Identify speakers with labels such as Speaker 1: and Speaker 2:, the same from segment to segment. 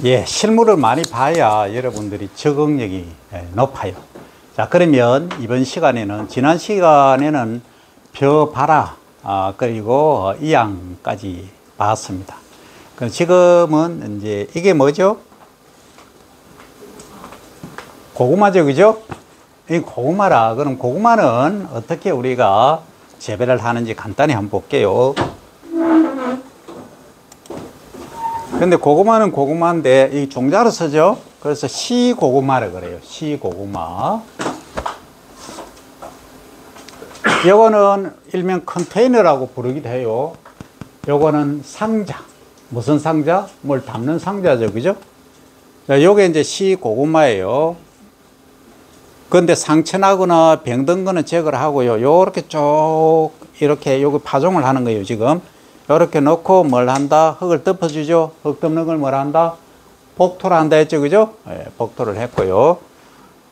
Speaker 1: 예, 실물을 많이 봐야 여러분들이 적응력이 높아요. 자, 그러면 이번 시간에는, 지난 시간에는 벼 봐라, 그리고 이양까지 봤습니다. 지금은 이제 이게 뭐죠? 고구마죠, 그죠? 이 고구마라. 그럼 고구마는 어떻게 우리가 재배를 하는지 간단히 한번 볼게요. 근데 고구마는 고구마인데 이 종자로 쓰죠. 그래서 시고구마를 그래요. 시고구마. 요거는 일명 컨테이너라고 부르기도 해요. 요거는 상자. 무슨 상자? 뭘 담는 상자죠, 그죠? 자, 요게 이제 시고구마예요. 근데 상처나거나 병든 거는 제거를 하고요. 요렇게 쭉 이렇게 요거 파종을 하는 거예요, 지금. 요렇게 넣고 뭘 한다? 흙을 덮어주죠. 흙 덮는 걸 뭘 한다? 복토를 한다 했죠, 그죠? 예, 복토를 했고요.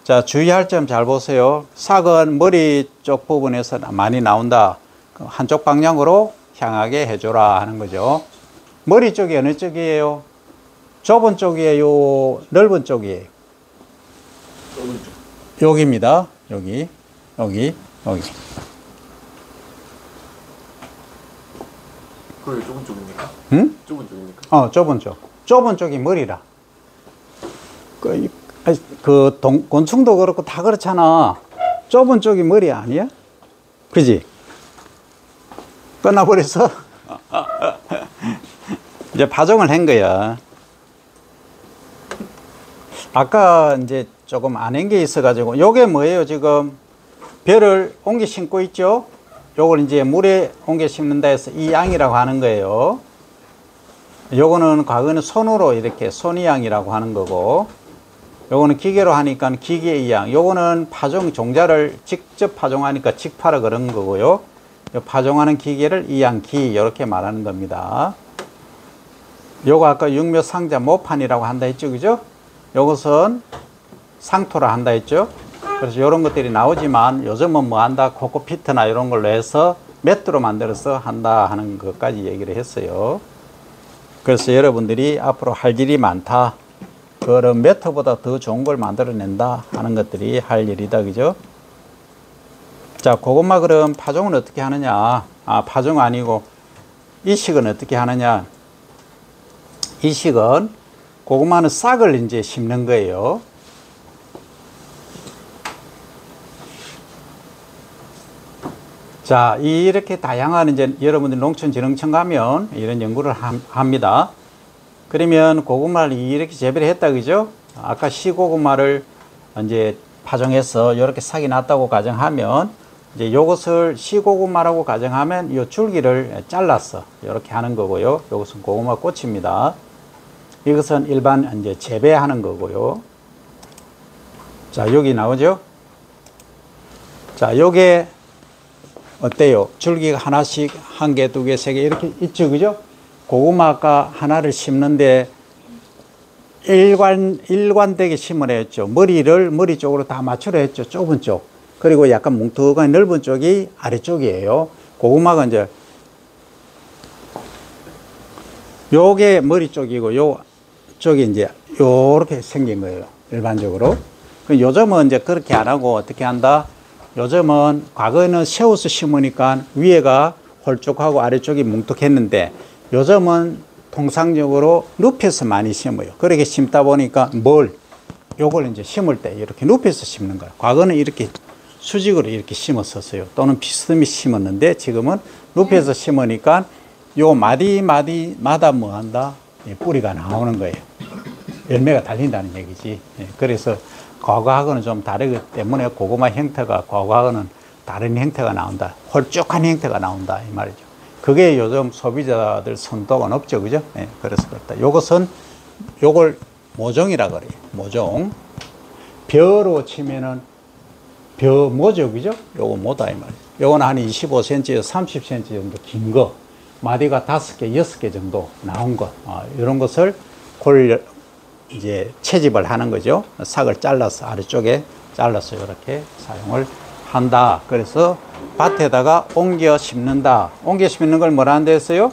Speaker 1: 자, 주의할 점 잘 보세요. 싹은 머리 쪽 부분에서 많이 나온다. 한쪽 방향으로 향하게 해줘라 하는 거죠. 머리 쪽이 어느 쪽이에요? 좁은 쪽이에요? 넓은 쪽이에요?
Speaker 2: 좁은 쪽.
Speaker 1: 여기입니다. 여기.
Speaker 2: 그게 좁은 쪽입니까?
Speaker 1: 응?
Speaker 2: 좁은 쪽입니까?
Speaker 1: 좁은 쪽. 좁은 쪽이 머리라. 곤충도 그렇고 다 그렇잖아. 좁은 쪽이 머리 아니야? 그지? 끝나버렸어? 이제 파종을 한 거야. 아까 이제 조금 안 한 게 있어가지고, 요게 뭐예요, 지금? 벼를 옮겨 심고 있죠? 요걸 이제 물에 옮겨 심는다 해서 이 양이라고 하는 거예요. 요거는 과거에는 손으로 이렇게 손이양이라고 하는 거고, 요거는 기계로 하니까 기계 이양. 요거는 파종 종자를 직접 파종하니까 직파라 그런 거고요. 요 파종하는 기계를 이양기 이렇게 말하는 겁니다. 요거 아까 육묘 상자 모판이라고 한다 했죠, 그죠? 요것은 상토라 한다 했죠. 그래서 이런 것들이 나오지만 요즘은 뭐 한다, 코코피트나 이런 걸로 해서 매트로 만들어서 한다 하는 것까지 얘기를 했어요. 그래서 여러분들이 앞으로 할 일이 많다, 그런 매트보다 더 좋은 걸 만들어낸다 하는 것들이 할 일이다, 그죠? 자, 고구마 그럼 파종은 어떻게 하느냐? 파종 아니고 이식은 어떻게 하느냐? 이식은 고구마는 싹을 이제 심는 거예요. 자, 이렇게 다양한 이제 여러분들 농촌진흥청 가면 이런 연구를 합니다. 그러면 고구마를 이렇게 재배를 했다, 그죠? 아까 시고구마를 이제 파종해서 이렇게 싹이 났다고 가정하면, 이제 요것을 시고구마라고 가정하면 이 줄기를 잘랐어. 이렇게 하는 거고요. 요것은 고구마 꽃입니다. 이것은 일반 이제 재배하는 거고요. 자, 여기 나오죠? 자, 요게 어때요? 줄기가 하나씩, 한 개, 두 개, 세 개 이렇게 있죠, 그죠? 고구마 아까 하나를 심는데 일관되게 심으라 했죠. 머리를 머리 쪽으로 다 맞추려 했죠. 좁은 쪽. 그리고 약간 뭉툭한 넓은 쪽이 아래쪽이에요. 고구마가 이제 요게 머리 쪽이고 요 쪽이 이제 요렇게 생긴 거예요. 일반적으로. 요즘은 이제 그렇게 안 하고 어떻게 한다? 요즘은 과거에는 세워서 심으니까 위에가 홀쭉하고 아래쪽이 뭉툭했는데, 요즘은 통상적으로 눕혀서 많이 심어요. 그렇게 심다 보니까 요걸 이제 심을 때 이렇게 눕혀서 심는 거예요. 과거는 이렇게 수직으로 이렇게 심었었어요. 또는 비스듬히 심었는데 지금은 눕혀서 심으니까 요 마디마다 뭐 한다? 뿌리가 나오는 거예요. 열매가 달린다는 얘기지. 그래서 과거하고는 좀 다르기 때문에 고구마 형태가 과거하고는 다른 형태가 나온다. 홀쭉한 형태가 나온다, 이 말이죠. 그게 요즘 소비자들 선도가 높죠, 그죠? 그래서 그렇다. 요걸 모종이라 그래요. 모종. 벼로 치면은 벼모죠, 그죠? 요거 모다, 이 말이죠. 요거는 한 25cm에서 30cm 정도 긴 거, 마디가 5개, 6개 정도 나온 것, 이런 것을 이제 채집을 하는 거죠. 싹을 잘라서 아래쪽에 잘라서 이렇게 사용을 한다. 그래서 밭에다가 옮겨 심는다. 옮겨 심는 걸 뭐라 한다 했어요?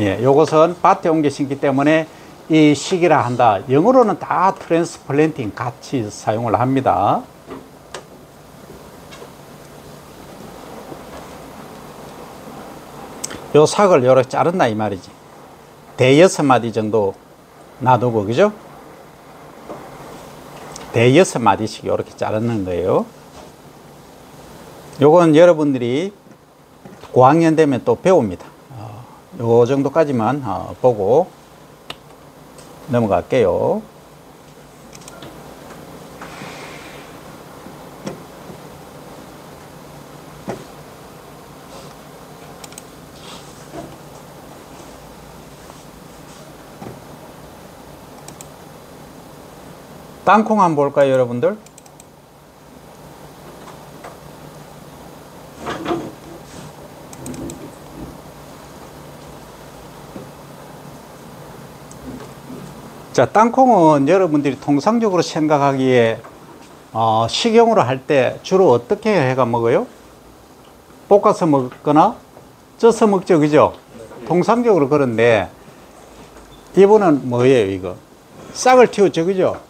Speaker 1: 예, 요것은 밭에 옮겨 심기 때문에 이 시기라 한다. 영어로는 다 트랜스플랜팅 같이 사용을 합니다. 요 삭을 요렇게 자른다 이 말이지. 대여섯 마디 정도 놔두고, 그죠? 대여섯 마디씩 요렇게 자르는 거예요. 요건 여러분들이 고학년 되면 또 배웁니다. 요 정도까지만 보고 넘어갈게요. 땅콩 한번 볼까요, 여러분들? 자, 땅콩은 여러분들이 통상적으로 생각하기에 식용으로 할 때 주로 어떻게 해가 먹어요? 볶아서 먹거나 쪄서 먹죠, 그죠? 통상적으로 그런데 이분은 뭐예요, 이거? 싹을 틔웠죠, 그죠?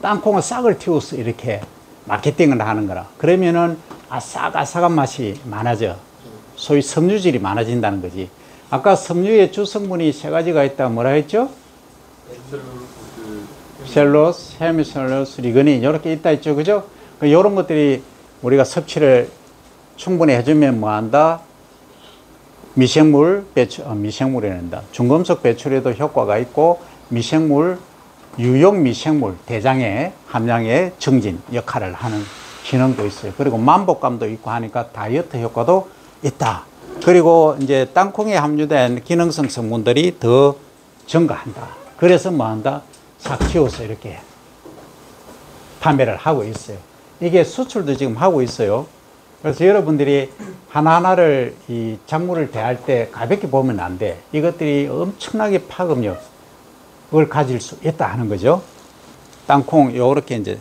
Speaker 1: 땅콩은 싹을 틔워서 이렇게 마케팅을 하는 거라. 그러면은 아삭아삭한 맛이 많아져. 소위 섬유질이 많아진다는 거지. 아까 섬유의 주성분이 세 가지가 있다. 뭐라 했죠? 셀룰로스, 헤미셀룰로스, 리그닌 이렇게 있다 있죠, 그죠? 이런 것들이 우리가 섭취를 충분히 해주면 뭐한다? 미생물 배출, 미생물이란다. 중금속 배출에도 효과가 있고 미생물, 유용 미생물 대장의 함량의 증진 역할을 하는 기능도 있어요. 그리고 만복감도 있고 하니까 다이어트 효과도 있다. 그리고 이제 땅콩에 함유된 기능성 성분들이 더 증가한다. 그래서 뭐한다? 싹 틔워서 이렇게 판매를 하고 있어요. 이게 수출도 지금 하고 있어요. 그래서 여러분들이 하나하나를 이 작물을 대할 때 가볍게 보면 안 돼. 이것들이 엄청나게 파급력을 가질 수 있다 하는 거죠. 땅콩 요렇게 이제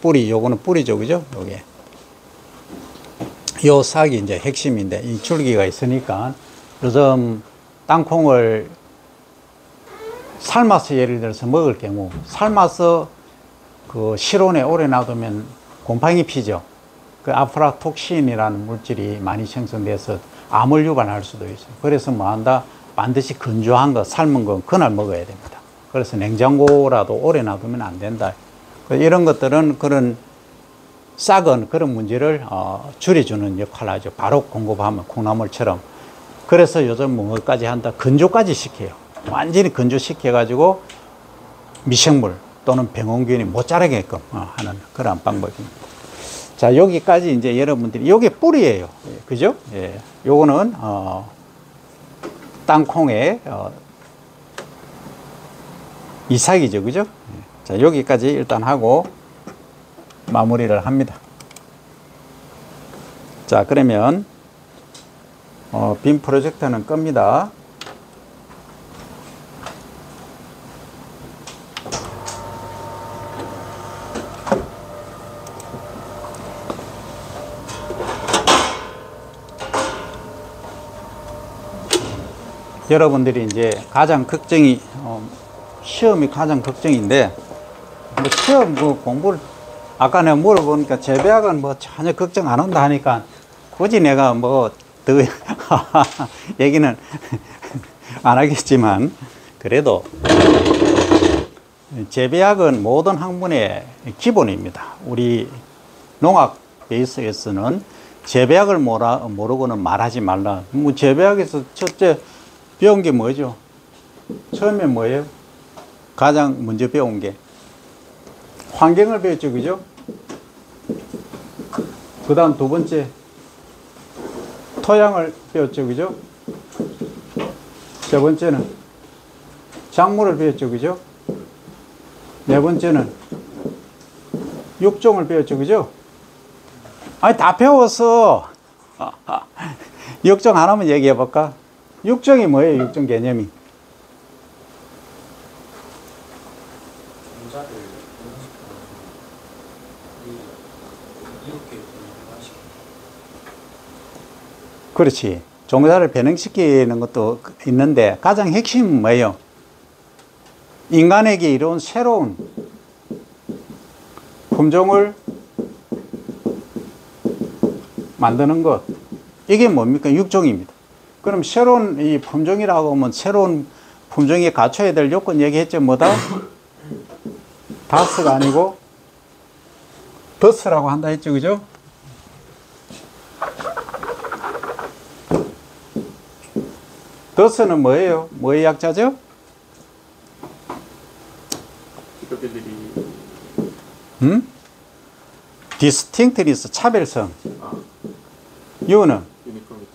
Speaker 1: 뿌리, 요거는 뿌리죠, 그죠? 요게 요 싹이 이제 핵심인데 이 줄기가 있으니까 요즘 땅콩을 삶아서 예를 들어서 먹을 경우 삶아서 그 실온에 오래 놔두면 곰팡이 피죠. 그 아프라톡신이라는 물질이 많이 생성돼서 암을 유발할 수도 있어요. 그래서 뭐 한다? 반드시 건조한 거, 삶은 거 그날 먹어야 됩니다. 그래서 냉장고라도 오래 놔두면 안 된다. 이런 것들은 그런 싹은 그런 문제를 줄여주는 역할을 하죠. 바로 공급하면 콩나물처럼. 그래서 요즘 뭐까지 한다? 건조까지 시켜요. 완전히 건조시켜가지고 미생물 또는 병원균이 못 자라게끔 하는 그런 방법입니다. 자, 여기까지 이제 여러분들이, 요게 뿌리예요. 그죠? 예. 요거는, 땅콩의, 이삭이죠. 그죠? 예. 자, 여기까지 일단 하고 마무리를 합니다. 자, 그러면, 빔 프로젝터는 끕니다. 여러분들이 이제 가장 걱정이, 시험이 가장 걱정인데, 뭐 시험 공부를, 아까 내가 물어보니까 재배학은 뭐 전혀 걱정 안 한다 하니까, 굳이 내가 뭐 더 얘기는 안 하겠지만, 그래도 재배학은 모든 학문의 기본입니다. 우리 농학 베이스에서는 재배학을 모르고는 말하지 말라. 뭐 재배학에서 첫째 배운 게 뭐죠? 처음에 뭐예요? 가장 먼저 배운 게 환경을 배웠죠, 그죠? 그 다음 두 번째 토양을 배웠죠, 그죠? 세 번째는 작물을 배웠죠, 그죠? 네 번째는 육종을 배웠죠, 그죠? 아니, 다 배웠어. 육종 하나만 얘기해 볼까? 육종이 뭐예요? 육종 개념이? 그렇지. 종자를 변형시키는 것도 있는데 가장 핵심은 뭐예요? 인간에게 이룬 새로운 품종을 만드는 것. 이게 뭡니까? 육종입니다. 그럼 새로운 이 품종이라고 하면 새로운 품종이 갖춰야 될 요건 얘기했죠. 뭐다? 다스가 아니고 더스라고 한다 했죠. 그죠? 더스는 뭐예요? 뭐의 약자죠?
Speaker 2: 이것들이
Speaker 1: 디스팅트니스, 차별성.
Speaker 2: 아,
Speaker 1: U는
Speaker 2: 유니폼이티.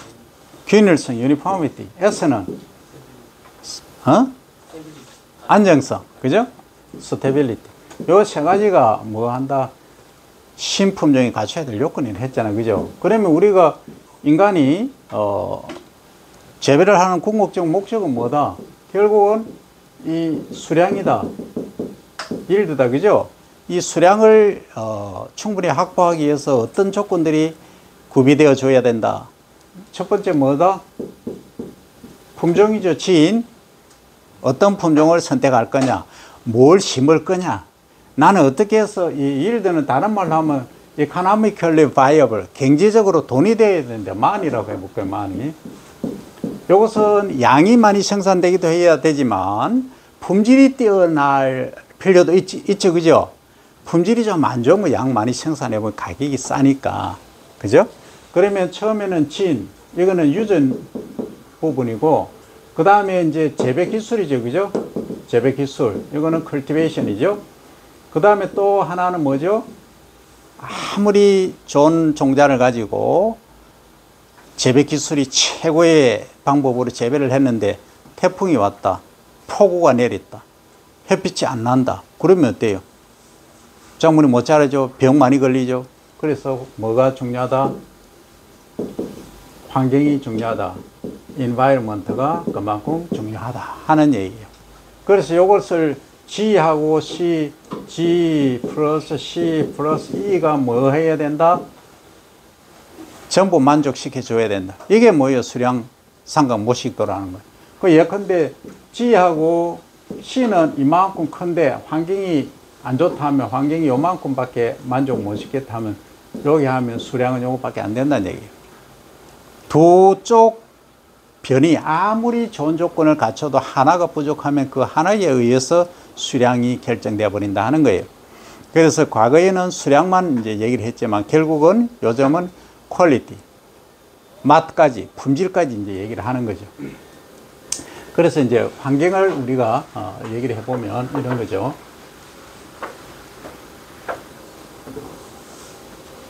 Speaker 1: 균일성, 유니포미티. S는 안정성. 그죠? 스테빌리티. 요 세 가지가 뭐 한다? 신품종이 갖춰야 될 요건이라 했잖아. 그죠? 그러면 우리가 인간이 재배를 하는 궁극적 목적은 뭐다? 결국은 이 수량이다. 일드다. 그죠? 이 수량을 충분히 확보하기 위해서 어떤 조건들이 구비되어 줘야 된다. 첫 번째 뭐다? 품종이죠. 지인. 어떤 품종을 선택할 거냐? 뭘 심을 거냐? 나는 어떻게 해서 이 일드는 다른 말로 하면 economically viable, 경제적으로 돈이 돼야 되는데 만이라고 해볼게요. 만이. 이것은 양이 많이 생산되기도 해야 되지만 품질이 뛰어날 필요도 있죠. 그죠? 품질이 좀 안 좋으면 양 많이 생산해보면 가격이 싸니까. 그죠? 그러면 처음에는 진, 이거는 유전 부분이고, 그 다음에 이제 재배 기술이죠. 그죠? 재배 기술. 이거는 cultivation이죠. 그 다음에 또 하나는 뭐죠? 아무리 좋은 종자를 가지고 재배 기술이 최고의 방법으로 재배를 했는데 태풍이 왔다. 폭우가 내렸다. 햇빛이 안 난다. 그러면 어때요? 작물이 못 자라죠. 병 많이 걸리죠. 그래서 뭐가 중요하다? 환경이 중요하다. environment가 그만큼 중요하다 하는 얘기예요. 그래서 이것을 G하고 C, G 플러스 C 플러스 E가 뭐 해야 된다? 전부 만족시켜 줘야 된다. 이게 뭐예요? 수량 상각 모식도라는 거예요. 그 예컨대 G하고 C는 이만큼 큰데 환경이 안 좋다면 환경이 요만큼밖에 만족 못 시켰다 하면 여기 하면 수량은 요거밖에 안 된다는 얘기예요. 두 쪽 변이 아무리 좋은 조건을 갖춰도 하나가 부족하면 그 하나에 의해서 수량이 결정되어 버린다 하는 거예요. 그래서 과거에는 수량만 이제 얘기를 했지만 결국은 요즘은 퀄리티, 맛까지, 품질까지 이제 얘기를 하는 거죠. 그래서 이제 환경을 우리가 얘기를 해보면 이런 거죠.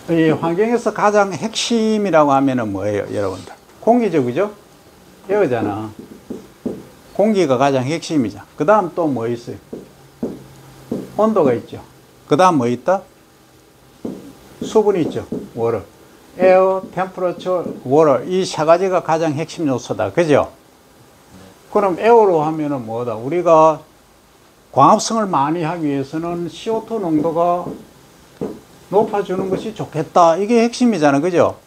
Speaker 1: 이 환경에서 가장 핵심이라고 하면은 뭐예요, 여러분들? 공기죠, 그죠? 에어잖아. 공기가 가장 핵심이죠. 그 다음 또 뭐 있어요? 온도가 있죠. 그 다음 뭐 있다? 수분이 있죠. 워터. 에어, 템퍼러처, 워터. 이 세 가지가 가장 핵심 요소다. 그죠? 그럼 에어로 하면은 뭐다? 우리가 광합성을 많이 하기 위해서는 CO2 농도가 높아주는 것이 좋겠다. 이게 핵심이잖아. 그죠?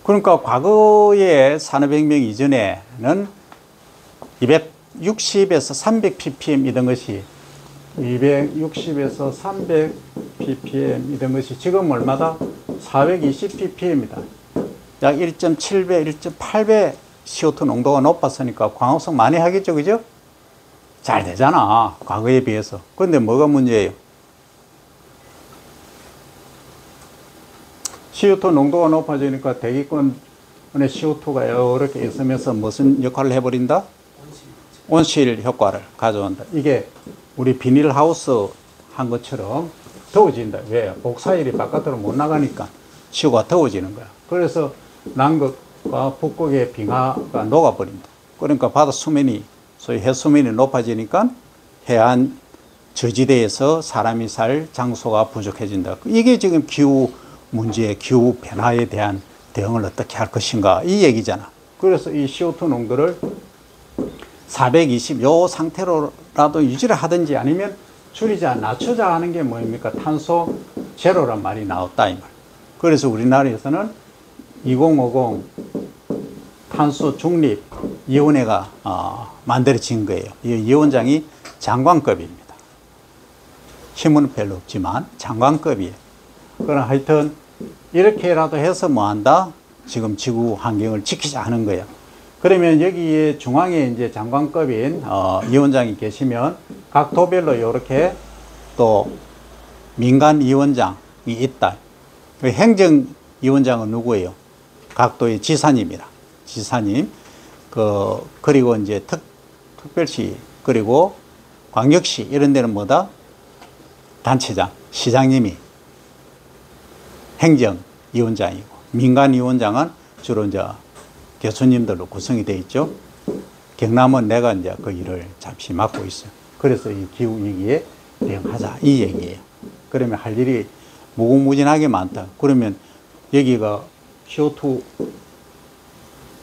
Speaker 1: 그러니까 과거에 산업혁명 이전에는 260에서 300 ppm 이던 것이 260에서 300 ppm 이던 것이 지금 얼마다? 420 ppm이다. 약 1.7배, 1.8배 CO2 농도가 높았으니까 광합성 많이 하겠죠. 그죠? 잘 되잖아. 과거에 비해서. 그런데 뭐가 문제예요? CO2 농도가 높아지니까 대기권에 CO2가 이렇게 있으면서 무슨 역할을 해버린다? 온실 효과를 가져온다. 이게 우리 비닐하우스 한 것처럼 더워진다. 왜? 복사일이 바깥으로 못 나가니까 지구가 더워지는 거야. 그래서 남극과 북극의 빙하가 녹아버린다. 그러니까 바다 수면이, 소위 해수면이 높아지니까 해안 저지대에서 사람이 살 장소가 부족해진다. 이게 지금 기후 문제, 기후 변화에 대한 대응을 어떻게 할 것인가 이 얘기잖아. 그래서 이 CO2 농도를 420 요 상태로라도 유지를 하든지 아니면 줄이자, 낮추자 하는 게 뭐입니까? 탄소 제로란 말이 나왔다 이 말. 그래서 우리나라에서는 2050 탄소 중립 위원회가 만들어진 거예요. 이 위원장이 장관급입니다. 힘은 별로 없지만 장관급이에요. 그럼 하여튼 이렇게라도 해서 뭐 한다? 지금 지구 환경을 지키자 하는 거예요. 그러면 여기에 중앙에 이제 장관급인 위원장이 계시면 각 도별로 이렇게 또 민간 위원장이 있다. 행정위원장은 누구예요? 각 도의 지사님이라. 지사님. 그리고 이제 특별시, 그리고 광역시 이런 데는 뭐다? 단체장, 시장님이 행정위원장이고, 민간위원장은 주로 이제 교수님들로 구성이 되어 있죠. 경남은 내가 이제 그 일을 잠시 맡고 있어요. 그래서 이 기후위기에 대응하자 이 얘기예요. 그러면 할 일이 무궁무진하게 많다. 그러면 여기가 CO2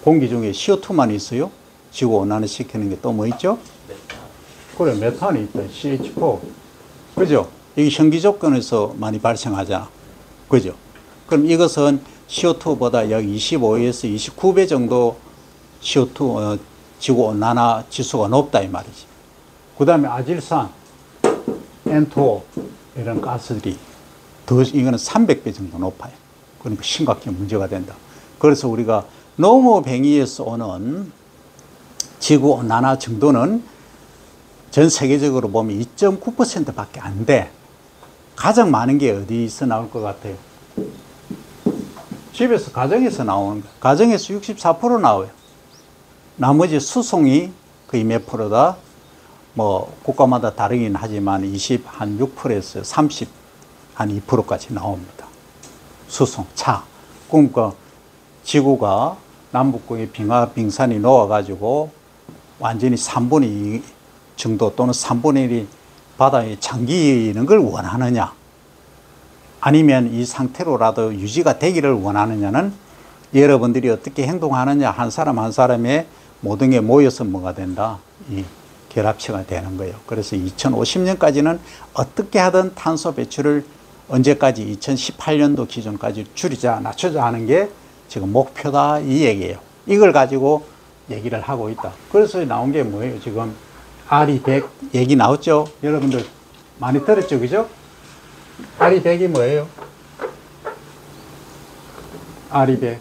Speaker 1: 공기 중에 CO2만 있어요? 지구 온난화 시키는 게 또 뭐 있죠? 그래, 메탄이 있다. CH4. 그죠? 이게 현기 조건에서 많이 발생하잖아. 그죠? 그럼 이것은 CO2보다 약 25에서 29배 정도 CO2, 지구 온난화 지수가 높다 이 말이지. 그 다음에 아질산, N2O 이런 가스들이 이거는 300배 정도 높아요. 그러니까 심각한 문제가 된다. 그래서 우리가 농업행위에서 오는 지구 온난화 정도는 전 세계적으로 보면 2.9% 밖에 안 돼. 가장 많은 게 어디서 나올 것 같아요? 집에서, 가정에서 나오는 거예요. 가정에서 64% 나와요. 나머지 수송이 거의 몇 프로다? 뭐, 국가마다 다르긴 하지만 6%에서 30, 한 2%까지 나옵니다. 수송, 차. 그러니까 지구가 남북극의 빙산이 녹아가지고 완전히 3분의 2 정도 또는 3분의 1이 바다에 잠기는 걸 원하느냐, 아니면 이 상태로라도 유지가 되기를 원하느냐는 여러분들이 어떻게 행동하느냐, 한 사람 한 사람의 모든 게 모여서 뭐가 된다? 이 결합체가 되는 거예요. 그래서 2050년까지는 어떻게 하든 탄소 배출을 언제까지 2018년도 기준까지 줄이자, 낮추자 하는 게 지금 목표다 이 얘기예요. 이걸 가지고 얘기를 하고 있다. 그래서 나온 게 뭐예요? 지금 RE100 얘기 나왔죠? 여러분들 많이 들었죠? 그죠? RE100이 뭐예요? RE100.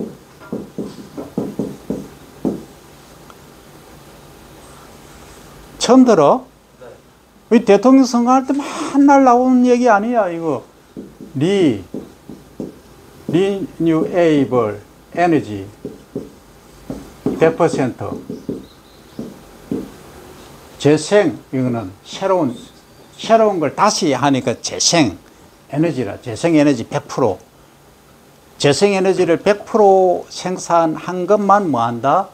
Speaker 1: 처음 들어? 네. 이 대통령 선거할 때 맨날 나오는 얘기 아니야, 이거. Renewable Energy 100%. 재생, 이거는 새로운 걸 다시 하니까 재생 에너지라, 재생 에너지 100%. 재생 에너지를 100% 생산한 것만 뭐 한다?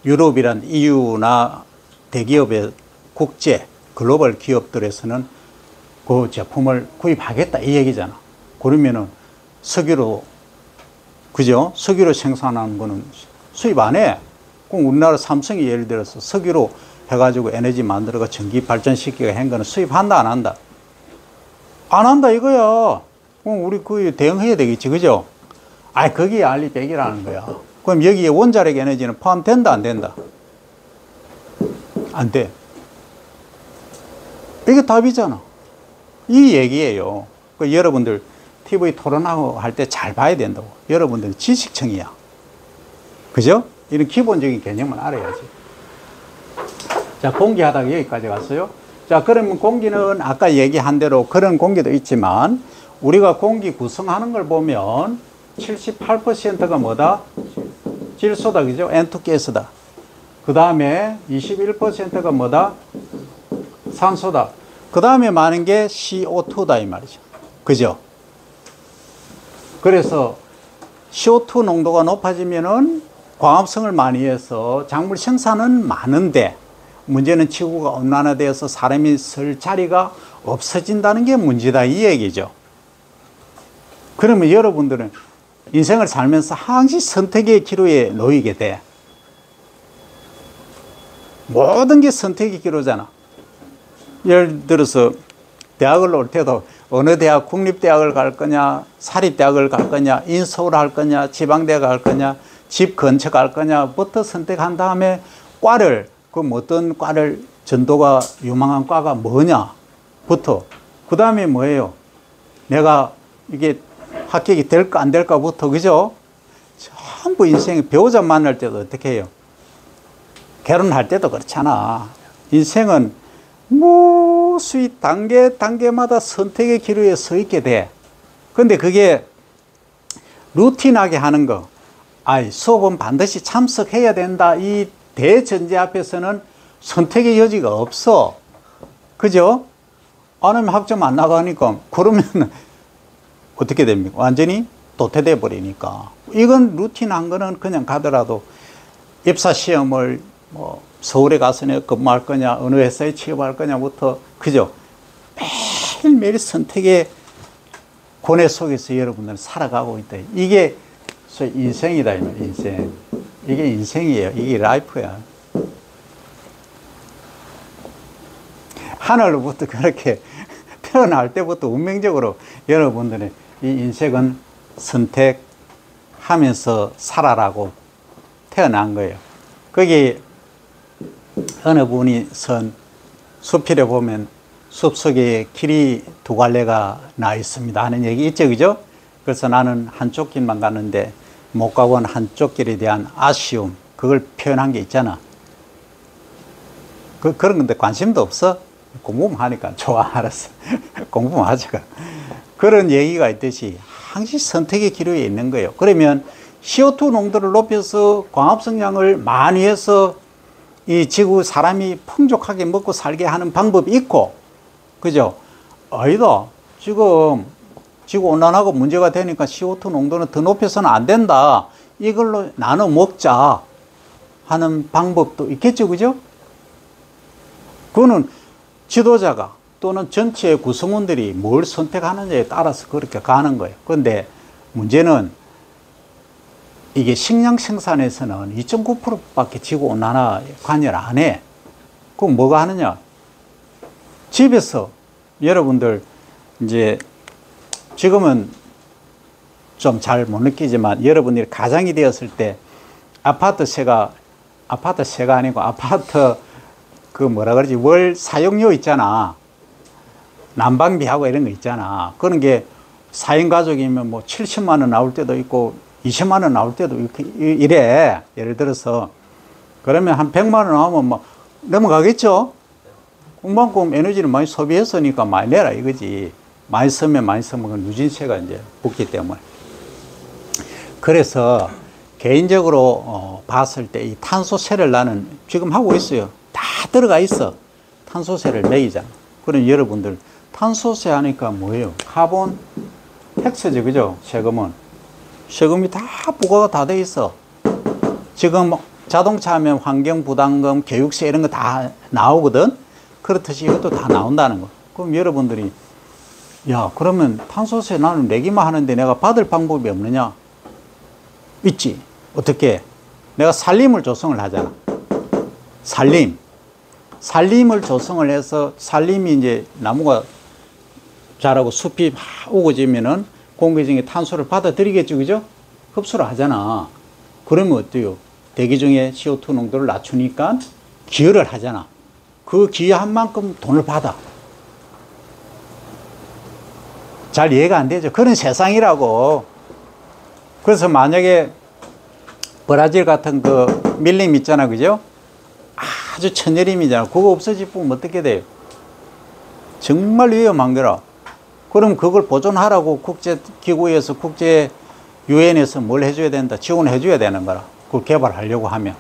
Speaker 1: 유럽이란 EU나 대기업의 국제, 글로벌 기업들에서는 그 제품을 구입하겠다 이 얘기잖아. 그러면은 석유로, 그죠? 석유로 생산하는 거는 수입 안 해. 그럼 우리나라 삼성이 예를 들어서 석유로 해가지고 에너지 만들어가 전기 발전시키가 한 거는 수입한다, 안 한다? 안 한다, 이거야. 그럼 우리 그 대응해야 되겠지, 그죠? 거기에 RE100이라는 거야. 그럼 여기에 원자력 에너지는 포함된다, 안 된다? 안 돼. 이게 답이잖아. 이 얘기예요. 여러분들 TV 토론하고 할 때 잘 봐야 된다고. 여러분들 지식청이야. 그죠? 이런 기본적인 개념을 알아야지. 자, 공기 하다가 여기까지 갔어요. 자, 그러면 공기는 아까 얘기한 대로 그런 공기도 있지만 우리가 공기 구성하는 걸 보면 78%가 뭐다? 질소다, 그죠? N2가스다. 그 다음에 21%가 뭐다? 산소다. 그 다음에 많은 게 CO2다 이 말이죠. 그죠? 그래서 CO2 농도가 높아지면은 광합성을 많이 해서 작물 생산은 많은데 문제는 지구가 온난화되어서 사람이 설 자리가 없어진다는 게 문제다 이 얘기죠. 그러면 여러분들은 인생을 살면서 항상 선택의 기로에 놓이게 돼. 모든 게 선택의 기로잖아. 예를 들어서 대학을 올 때도 어느 대학, 국립대학을 갈 거냐, 사립대학을 갈 거냐, 인서울 할 거냐, 지방대학을 갈 거냐, 집 건축할 거냐부터 선택한 다음에 과를, 그럼 어떤 과를, 전도가 유망한 과가 뭐냐부터, 그 다음에 뭐예요? 내가 이게 합격이 될까 안 될까부터, 그죠? 전부 인생에 배우자 만날 때도 어떻게 해요? 결혼할 때도 그렇잖아. 인생은 무수히 단계마다 선택의 기로에 서 있게 돼. 근데 그게 루틴하게 하는 거, 수업은 반드시 참석해야 된다, 이 대전제 앞에서는 선택의 여지가 없어. 그죠? 안 하면 학점 안 나가니까, 그러면 어떻게 됩니까? 완전히 도태돼 버리니까. 이건 루틴한 거는 그냥 가더라도 입사 시험을 뭐 서울에 가서 내가 근무할 거냐, 어느 회사에 취업할 거냐부터, 그죠? 매일매일 선택의 고뇌 속에서 여러분들은 살아가고 있다. 이게 인생이다, 인생. 이게 인생이에요. 이게 라이프야. 하늘로부터 그렇게 태어날 때부터 운명적으로 여러분들의 이 인생은 선택하면서 살아라고 태어난 거예요. 거기 어느 분이 숲길에 보면 숲속에 길이 두 갈래가 나 있습니다 하는 얘기 있죠, 그죠? 그래서 나는 한쪽 길만 가는데 못 가고 온 한쪽 길에 대한 아쉬움, 그걸 표현한 게 있잖아. 그런 건데 관심도 없어? 공부만 하니까 좋아, 알았어. 공부만 하자가. 그런 얘기가 있듯이 항상 선택의 기로에 있는 거예요. 그러면 CO2 농도를 높여서 광합성량을 많이 해서 이 지구 사람이 풍족하게 먹고 살게 하는 방법이 있고, 그죠? 아니다. 지금 지구 온난화가 문제가 되니까 CO2 농도는 더 높여서는 안 된다, 이걸로 나눠 먹자 하는 방법도 있겠죠, 그죠? 그거는 지도자가 또는 전체 구성원들이 뭘 선택하느냐에 따라서 그렇게 가는 거예요. 그런데 문제는 이게 식량 생산에서는 2.9%밖에 지구 온난화 관여를 안 해. 그럼 뭐가 하느냐? 집에서 여러분들 이제 지금은 좀 잘 못 느끼지만 여러분들이 가장이 되었을 때 아파트세가 아니고 아파트 그 뭐라 그러지, 월 사용료 있잖아. 난방비하고 이런 거 있잖아. 그런 게 4인 가족이면 뭐 70만 원 나올 때도 있고 20만 원 나올 때도 이래. 예를 들어서 그러면 한 100만 원 나오면 막 넘어가겠죠? 그만큼 에너지를 많이 소비했으니까 많이 내라 이거지. 많이 쓰면 그 누진세가 이제 붙기 때문에. 그래서 개인적으로 봤을 때 이 탄소세를 나는 지금 하고 있어요. 다 들어가 있어. 탄소세를 매기잖아. 그럼 여러분들 탄소세 하니까 뭐예요? 카본 텍스죠, 그죠? 세금이 다 부과가 다 돼 있어. 지금 자동차 하면 환경부담금, 교육세 이런 거 다 나오거든. 그렇듯이 이것도 다 나온다는 거. 그럼 여러분들이 야, 그러면 탄소세 나는 내기만 하는데 내가 받을 방법이 없느냐? 있지. 어떻게? 내가 산림을 조성을 하잖아. 산림을 조성을 해서 산림이 이제 나무가 자라고 숲이 막 우거지면은 공기 중에 탄소를 받아들이겠죠, 그죠? 흡수를 하잖아. 그러면 어때요? 대기 중에 CO2 농도를 낮추니까 기여를 하잖아. 그 기여한 만큼 돈을 받아. 잘 이해가 안 되죠? 그런 세상이라고. 그래서 만약에 브라질 같은 그 밀림 있잖아, 그죠? 아주 천여림이잖아. 그거 없어지면 어떻게 돼요? 정말 위험한 거라. 그럼 그걸 보존하라고 국제기구에서 유엔에서 뭘 해줘야 된다? 지원해 줘야 되는 거라. 그걸 개발하려고 하면.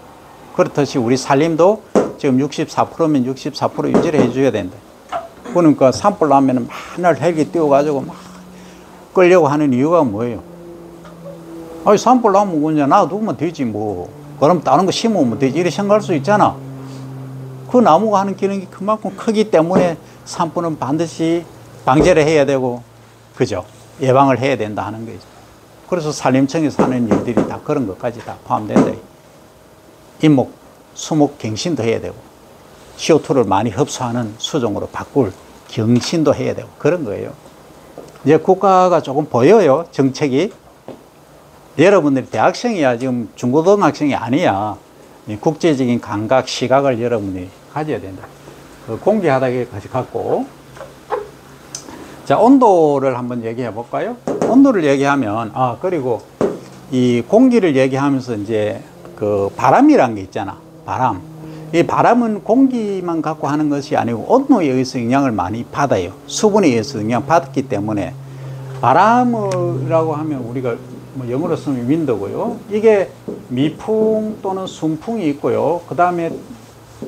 Speaker 1: 그렇듯이 우리 산림도 지금 64%면 64% 유지를 해줘야 된다. 그러니까 산불 나면 맨날 헬기 띄워가지고 막 끌려고 하는 이유가 뭐예요? 아니, 산불 나면 그냥 놔두면 되지 뭐. 그럼 다른 거 심으면 되지. 이렇게 생각할 수 있잖아. 그 나무가 하는 기능이 그만큼 크기 때문에 산불은 반드시 방제를 해야 되고, 그죠? 예방을 해야 된다 하는 거죠. 그래서 산림청에서 하는 일들이 다 그런 것까지 다 포함된다. 인목, 수목 갱신도 해야 되고, CO2를 많이 흡수하는 수종으로 바꿀 경신도 해야 되고, 그런 거예요. 이제 국가가 조금 보여요, 정책이. 여러분들이 대학생이야. 지금 중고등학생이 아니야. 이 국제적인 감각, 시각을 여러분이 가져야 된다. 그 공개하다기까지 갖고. 자, 온도를 한번 얘기해 볼까요? 온도를 얘기하면, 그리고 이 공기를 얘기하면서 이제 그 바람이란 게 있잖아. 바람. 이 바람은 공기만 갖고 하는 것이 아니고 온도에 의해서 영향을 많이 받아요. 수분에 의해서 영향을 받기 때문에 바람이라고 하면 우리가 뭐 영어로 쓰면 윈드고요. 이게 미풍 또는 순풍이 있고요. 그 다음에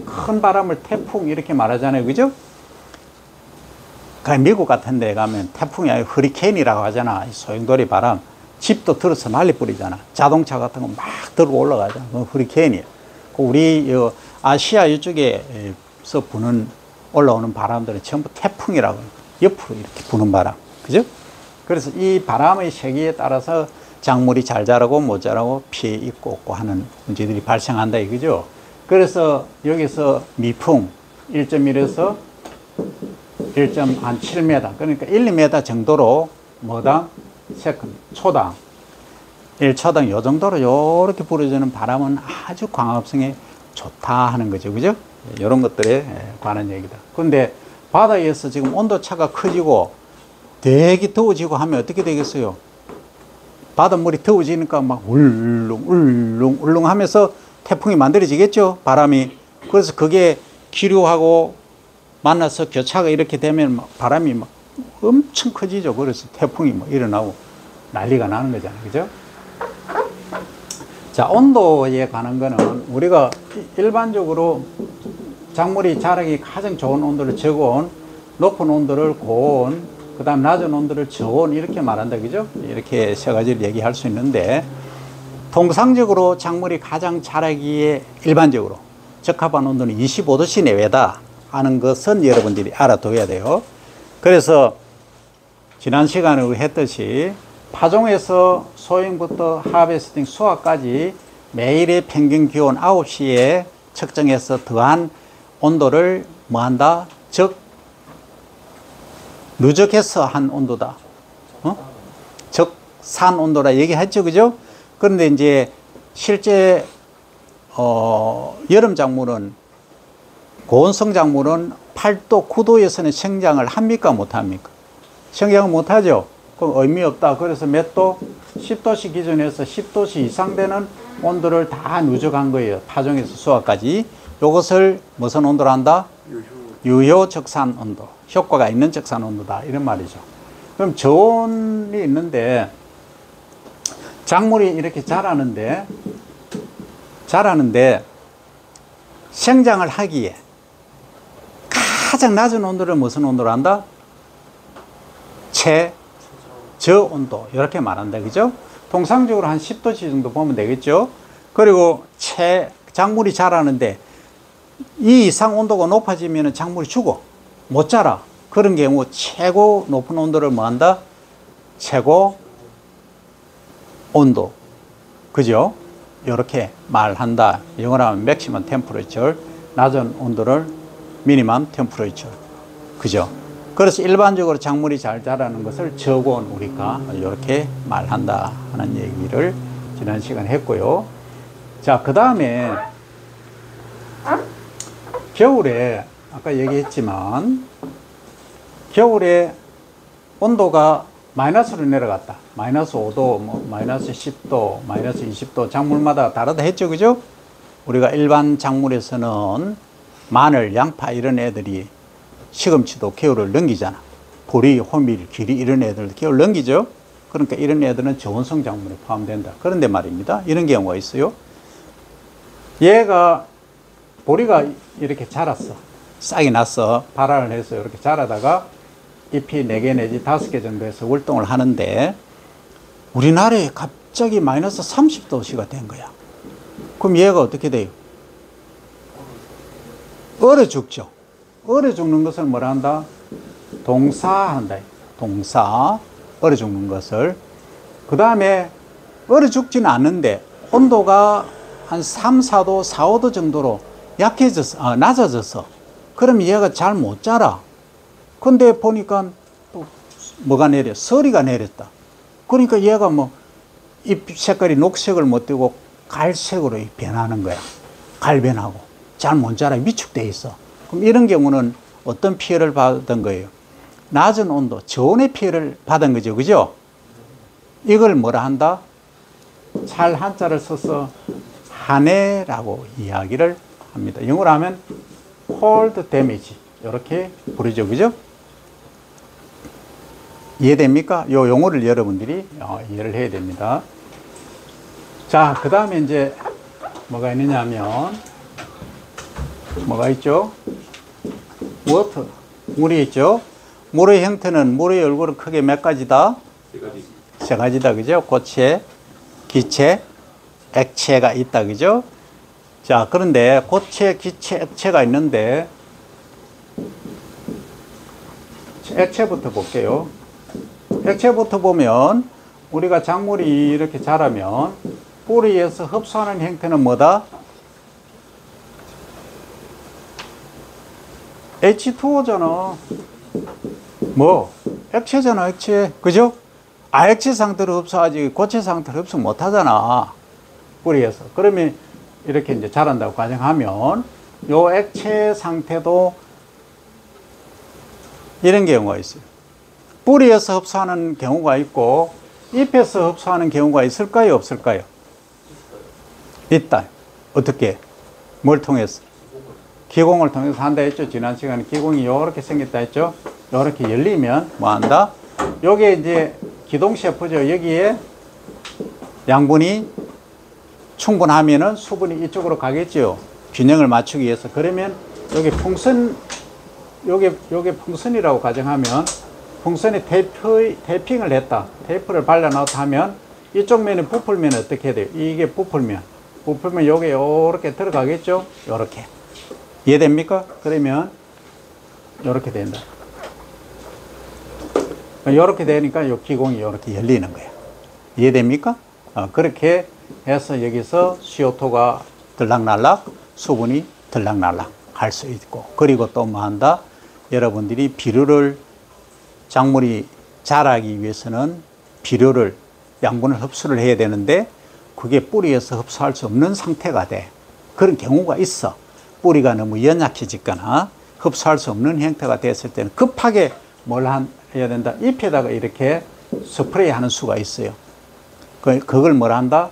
Speaker 1: 큰 바람을 태풍 이렇게 말하잖아요. 그죠? 미국 같은 데 가면 태풍이 아니고 허리케인이라고 하잖아. 소용돌이 바람. 집도 들어서 난리 뿌리잖아. 자동차 같은 거 막 들고 올라가잖아. 그 허리케인이에요. 우리 아시아 이쪽에서 부는 올라오는 바람들은 전부 태풍이라고 해요. 옆으로 이렇게 부는 바람. 그죠? 그래서 이 바람의 세기에 따라서 작물이 잘 자라고 못 자라고 피해 있고 없고 하는 문제들이 발생한다 이거죠. 그래서 여기서 미풍 1.1에서 1.7m 그러니까 1, 2m 정도로 뭐당 세컨 초당 1초당 요 정도로 요렇게 불어주는 바람은 아주 광합성에 좋다 하는 거죠. 그죠? 이런 것들에 관한 얘기다. 근데 바다에서 지금 온도차가 커지고 되게 더워지고 하면 어떻게 되겠어요? 바닷물이 더워지니까 막 울릉 하면서 태풍이 만들어지겠죠? 바람이. 그래서 그게 기류하고 만나서 교차가 이렇게 되면 막 바람이 막 엄청 커지죠. 그래서 태풍이 막 일어나고 난리가 나는 거잖아요. 그죠? 자, 온도에 관한 거는 우리가 일반적으로 작물이 자라기 가장 좋은 온도를 저온, 높은 온도를 고온, 그 다음 낮은 온도를 저온 이렇게 말한다. 그죠? 이렇게 세 가지를 얘기할 수 있는데 통상적으로 작물이 가장 자라기에 일반적으로 적합한 온도는 25도씨 내외다 하는 것은 여러분들이 알아둬야 돼요. 그래서 지난 시간에 우리 했듯이 파종에서 소형부터 하베스팅 수확까지 매일의 평균 기온 9시에 측정해서 더한 온도를 뭐한다? 누적해서 한 온도다. 적산 온도라 얘기했죠. 그죠? 그런데 이제 실제 여름 작물은 고온성 작물은 8도, 9도에서는 성장을 합니까? 못합니까? 성장을 못하죠. 그럼 의미 없다. 그래서 몇 도? 10도씨 기준에서 10도씨 이상 되는 온도를 다 누적한 거예요. 파종에서 수확까지. 이것을 무슨 온도로 한다? 유효 적산 온도. 효과가 있는 적산 온도다. 이런 말이죠. 그럼 저온이 있는데 작물이 이렇게 자라는데 성장을 하기에 가장 낮은 온도를 무슨 온도로 한다? 저온도 이렇게 말한다. 그죠? 통상적으로 한 10도씨 정도 보면 되겠죠? 그리고 작물이 자라는데 이 이상 온도가 높아지면 작물이 죽어. 못 자라. 그런 경우 최고 높은 온도를 뭐 한다? 최고 온도. 그죠? 이렇게 말한다. 영어로 하면 maximum temperature. 낮은 온도를 minimum temperature. 그죠? 그래서 일반적으로 작물이 잘 자라는 것을 저고온 우리가 이렇게 말한다 하는 얘기를 지난 시간에 했고요. 자, 그 다음에 겨울에 아까 얘기했지만 겨울에 온도가 마이너스로 내려갔다. 마이너스 5도, 마이너스 10도, 마이너스 20도 작물마다 다르다 했죠. 그죠? 우리가 일반 작물에서는 마늘, 양파 이런 애들이 시금치도 겨울을 넘기잖아. 보리, 호밀, 기리 이런 애들 겨울 넘기죠. 그러니까 이런 애들은 저온성 작물에 포함된다. 그런데 말입니다. 이런 경우가 있어요. 얘가 보리가 이렇게 자랐어. 싹이 났어. 발화를 해서 이렇게 자라다가 잎이 4개 내지 5개 정도에서 월동을 하는데 우리나라에 갑자기 마이너스 30도씨가 된 거야. 그럼 얘가 어떻게 돼요? 얼어 죽죠. 얼어 죽는 것을 뭐라 한다? 동사한다. 동사. 얼어 죽는 것을. 그 다음에 얼어 죽지는 않는데 온도가 한 3, 4도, 4, 5도 정도로 약해졌어. 낮아졌어. 그럼 얘가 잘 못 자라. 근데 보니까 또 뭐가 내려? 서리가 내렸다. 그러니까 얘가 뭐 잎 색깔이 녹색을 못 띠고 갈색으로 변하는 거야. 갈변하고 잘 못 자라 위축돼 있어. 그럼 이런 경우는 어떤 피해를 받은 거예요? 낮은 온도, 저온의 피해를 받은 거죠. 그죠? 이걸 뭐라 한다? 잘 한자를 써서 한해라고 이야기를 합니다. 영어로 하면 cold damage 이렇게 부르죠. 그죠? 이해됩니까? 요 용어를 여러분들이 이해를 해야 됩니다. 자, 그 다음에 이제 뭐가 있느냐 하면 뭐가 있죠? 워터, 물이 있죠? 물의 형태는 물의 얼굴은 크게 몇 가지다? 세 가지다. 그죠? 고체, 기체, 액체가 있다. 그죠? 자, 그런데 고체, 기체, 액체가 있는데 액체부터 볼게요. 액체부터 보면 우리가 작물이 이렇게 자라면 뿌리에서 흡수하는 형태는 뭐다? H2O잖아. 뭐? 액체잖아, 액체. 그죠? 액체 상태로 흡수하지 고체 상태로 흡수 못 하잖아. 뿌리에서. 그러면 이렇게 이제 자란다고 가정하면 요 액체 상태도 이런 경우가 있어요. 뿌리에서 흡수하는 경우가 있고 잎에서 흡수하는 경우가 있을까요? 없을까요? 있다. 어떻게? 뭘 통해서? 기공을 통해서 한다 했죠. 지난 시간에 기공이 이렇게 생겼다 했죠. 이렇게 열리면 뭐 한다? 요게 이제 기동셰프죠. 여기에 양분이 충분하면은 수분이 이쪽으로 가겠죠. 균형을 맞추기 위해서. 그러면 여기 풍선, 요게 풍선이라고 가정하면 풍선에 테이핑을 했다. 테이프를 발라놓다 하면 이쪽 면이 부풀면 어떻게 돼요? 이게 부풀면 요게 요렇게 들어가겠죠? 요렇게. 이해됩니까? 그러면 요렇게 된다. 요렇게 되니까 요 기공이 요렇게 열리는 거예요. 이해됩니까? 그렇게 해서 여기서 CO2가 들락날락, 수분이 들락날락 할 수 있고, 그리고 또 뭐 한다? 여러분들이 비료를, 작물이 자라기 위해서는 비료를, 양분을 흡수를 해야 되는데 그게 뿌리에서 흡수할 수 없는 상태가 돼. 그런 경우가 있어. 뿌리가 너무 연약해지거나 흡수할 수 없는 형태가 됐을 때는 급하게 뭘 해야 된다? 잎에다가 이렇게 스프레이 하는 수가 있어요. 그걸 뭐라 한다?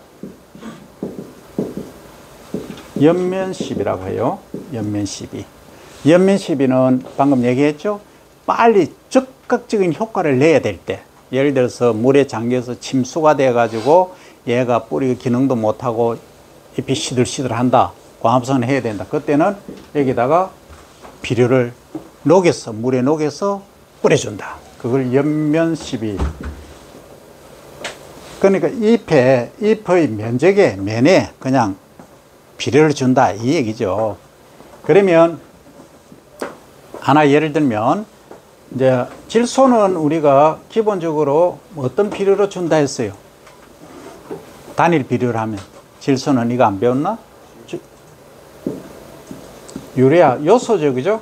Speaker 1: 연면시비라고 해요. 연면시비. 연면시비는 방금 얘기했죠? 빨리 즉각적인 효과를 내야 될 때, 예를 들어서 물에 잠겨서 침수가 돼가지고 얘가 뿌리 기능도 못하고 잎이 시들시들한다. 광합성을 해야 된다. 그때는 여기다가 비료를 녹여서, 물에 녹여서 뿌려준다. 그걸 연면시비. 그러니까 잎의 면에 그냥 비료를 준다. 이 얘기죠. 그러면 하나 예를 들면 이제 질소는 우리가 기본적으로 어떤 비료로 준다 했어요? 단일 비료를 하면. 질소는 이거 안 배웠나? 유레아, 요소죠. 그죠?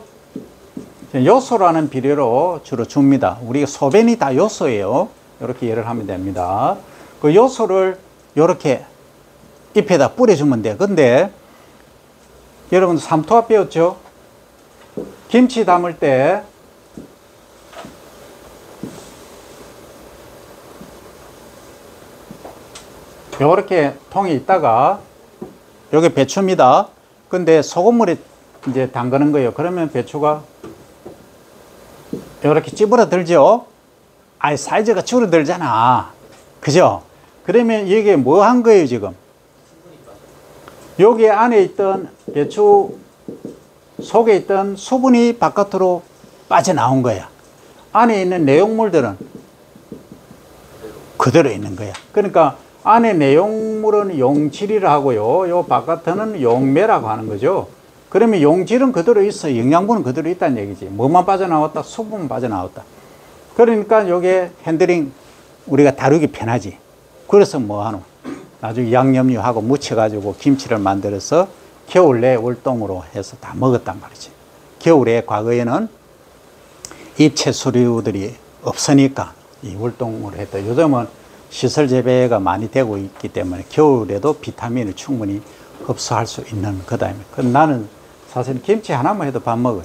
Speaker 1: 요소라는 비료로 주로 줍니다. 우리가 소변이 다 요소예요. 이렇게 이해를 하면 됩니다. 그 요소를 이렇게 잎에다 뿌려주면 돼요. 근데 여러분 삼투압 배웠죠? 김치 담을 때 요렇게 통이 있다가 요게 배추입니다. 근데 소금물에 이제 담그는 거예요. 그러면 배추가 이렇게 찌부러들죠. 사이즈가 줄어들잖아. 그죠? 그러면 이게 뭐 한 거예요, 지금? 여기 안에 있던 배추 속에 있던 수분이 바깥으로 빠져나온 거야. 안에 있는 내용물들은 그대로 있는 거야. 그러니까 안에 내용물은 용질이라 하고요. 요 바깥에는 용매라고 하는 거죠. 그러면 용질은 그대로 있어. 영양분은 그대로 있다는 얘기지. 뭐만 빠져나왔다? 수분만 빠져나왔다. 그러니까 요게 핸들링 우리가 다루기 편하지. 그래서 뭐 하노? 나중에 양념류하고 묻혀가지고 김치를 만들어서 겨울 내 월동으로 해서 다 먹었단 말이지. 겨울에 과거에는 잎채소류들이 없으니까 이 월동으로 했다. 요즘은 시설 재배가 많이 되고 있기 때문에 겨울에도 비타민을 충분히 흡수할 수 있는 거다. 나는 사실 김치 하나만 해도 밥 먹어요.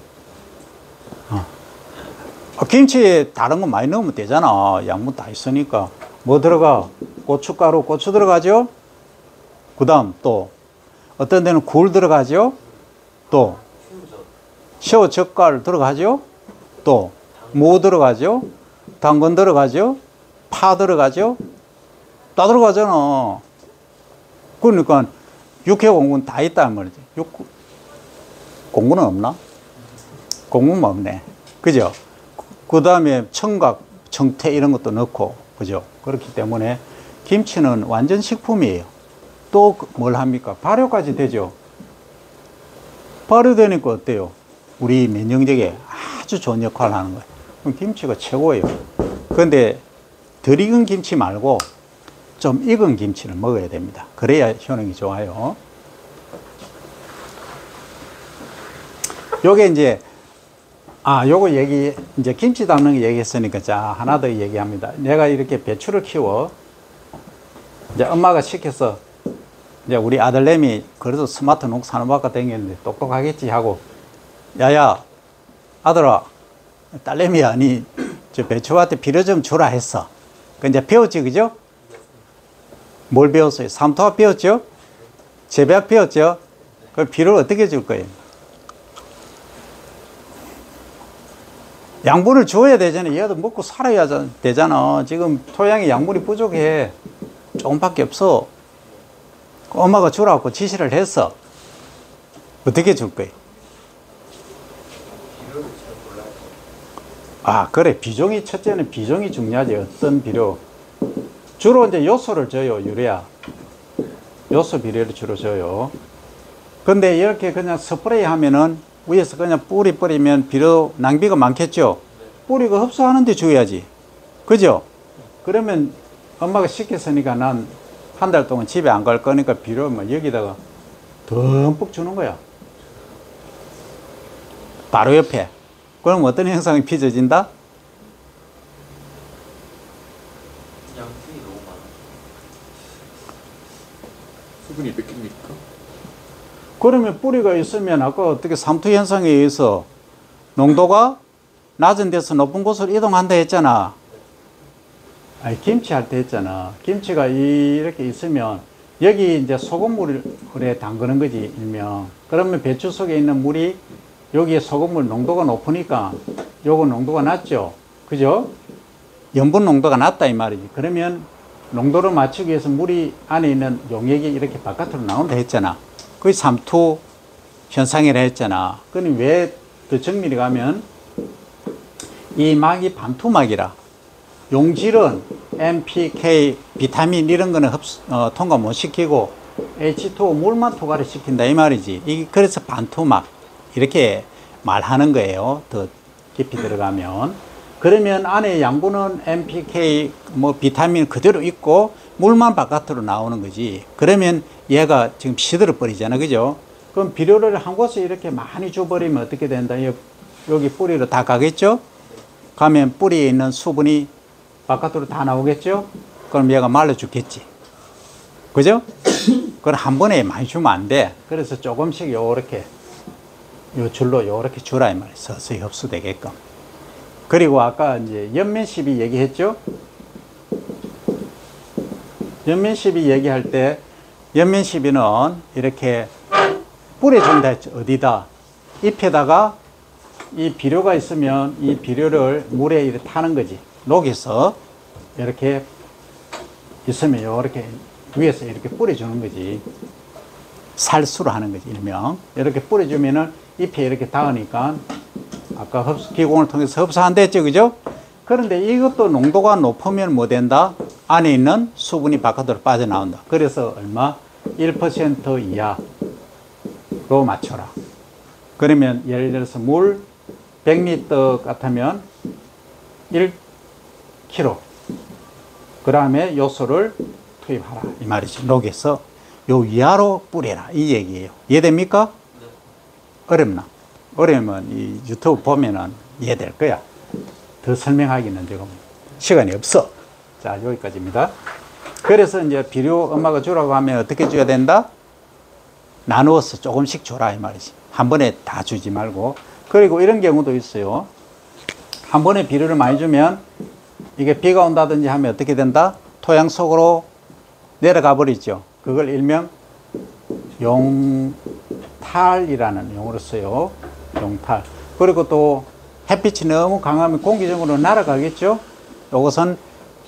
Speaker 1: 김치에 다른 거 많이 넣으면 되잖아. 양분 다 있으니까. 뭐 들어가? 고춧가루, 고추 들어가죠? 그 다음 또 어떤 데는 굴 들어가죠? 또 새우젓갈 들어가죠? 또 무 들어가죠? 당근 들어가죠? 파 들어가죠? 다 들어가잖아. 그러니까 육해 공군 다 있단 말이지. 공군은 없나? 공군만 없네. 그죠? 그 다음에 청각, 청태 이런 것도 넣고, 그죠? 그렇기 때문에 김치는 완전 식품이에요. 또 뭘 합니까? 발효까지 되죠? 발효되니까 어때요? 우리 면역력에 아주 좋은 역할을 하는 거예요. 그럼 김치가 최고예요. 그런데 덜 익은 김치 말고 좀 익은 김치를 먹어야 됩니다. 그래야 효능이 좋아요. 요게 이제 요거 이제 김치 담는 거 얘기했으니까, 자, 하나 더 얘기합니다. 내가 이렇게 배추를 키워. 이제 엄마가 시켜서, 이제 우리 아들내미 그래도 스마트 농사는 바꿔 다녔는데 똑똑하겠지 하고, 야야, 아들아, 딸내미야, 니, 저 배추한테 비료 좀 주라 했어. 그 이제 배웠지, 그죠? 뭘 배웠어요? 삼투압 배웠죠? 재배학 배웠죠? 그럼 비료를 어떻게 줄 거예요? 양분을 줘야 되잖아. 얘도 먹고 살아야 되잖아. 지금 토양에 양분이 부족해. 조금밖에 없어. 엄마가 주라고 지시를 했어. 어떻게 줄 거예요? 그래. 비종이, 첫째는 비종이 중요하지. 어떤 비료. 주로 이제 요소를 줘요. 유리야. 요소 비료를 주로 줘요. 근데 이렇게 그냥 스프레이 하면은 위에서 그냥 뿌리 뿌리면 비료 낭비가 많겠죠? 뿌리가 흡수하는데 줘야지. 그죠? 그러면 엄마가 시켰으니까 난 한 달 동안 집에 안 갈 거니까 비료 뭐 여기다가 듬뿍 주는 거야. 바로 옆에. 그럼 어떤 현상이 빚어진다?
Speaker 2: 양분이 너무 많아. 수분이 뺏깁니까?
Speaker 1: 그러면 뿌리가 있으면 아까 어떻게 삼투 현상에 의해서 농도가 낮은 데서 높은 곳으로 이동한다 했잖아. 김치 할 때 했잖아. 김치가 이렇게 있으면 여기 이제 소금물에 담그는 거지, 일명. 그러면 배추 속에 있는 물이 여기에 소금물 농도가 높으니까 요거 농도가 낮죠. 그죠? 염분 농도가 낮다 이 말이지. 그러면 농도를 맞추기 위해서 물이 안에 있는 용액이 이렇게 바깥으로 나온다 했잖아. 그게 삼투 현상이라 했잖아. 그럼 왜 더 정밀히 가면 이 막이 반투막이라. 용질은 NPK, 비타민 이런 거는 통과 못 시키고 H2O 물만 투과를 시킨다 이 말이지. 그래서 반투막 이렇게 말하는 거예요. 더 깊이 들어가면. 그러면 안에 양분은 NPK, 비타민 그대로 있고 물만 바깥으로 나오는 거지. 그러면 얘가 지금 시들어 버리잖아. 그죠? 그럼 비료를 한 곳에 이렇게 많이 줘버리면 어떻게 된다? 여기 뿌리로 다 가겠죠? 가면 뿌리에 있는 수분이 바깥으로 다 나오겠죠? 그럼 얘가 말라 죽겠지. 그죠? 그걸 한 번에 많이 주면 안 돼. 그래서 조금씩 요렇게, 요 줄로 요렇게 주라, 이 말이야. 서서히 흡수되게끔. 그리고 아까 이제 연면 시비 얘기했죠? 연면 시비 얘기할 때, 연면 시비는 이렇게 뿌려준다 했죠. 어디다? 잎에다가 이 비료가 있으면 이 비료를 물에 이렇게 타는 거지. 녹여서 이렇게 있으면 이렇게 위에서 이렇게 뿌려주는 거지. 살수로 하는 거지, 일명. 이렇게 뿌려주면은 잎에 이렇게 닿으니까 아까 기공을 통해서 흡수한다 했죠, 그죠? 그런데 이것도 농도가 높으면 뭐 된다? 안에 있는 수분이 바깥으로 빠져나온다. 그래서 얼마? 1% 이하로 맞춰라. 그러면 예를 들어서 물 100리터 같으면 1kg. 그 다음에 요소를 투입하라. 이 말이지. 녹여서 요 위아로 뿌려라. 이 얘기예요. 이해됩니까? 네. 어렵나? 어려우면 이 유튜브 보면은 이해될 거야. 더 설명하기는 지금 시간이 없어. 자, 여기까지입니다. 그래서 이제 비료 엄마가 주라고 하면 어떻게 줘야 된다? 나누어서 조금씩 줘라 이 말이지. 한 번에 다 주지 말고. 그리고 이런 경우도 있어요. 한 번에 비료를 많이 주면 이게 비가 온다든지 하면 어떻게 된다? 토양 속으로 내려가 버리죠. 그걸 일명 용탈이라는 용어로 써요. 용탈. 그리고 또 햇빛이 너무 강하면 공기적으로 날아가겠죠. 이것은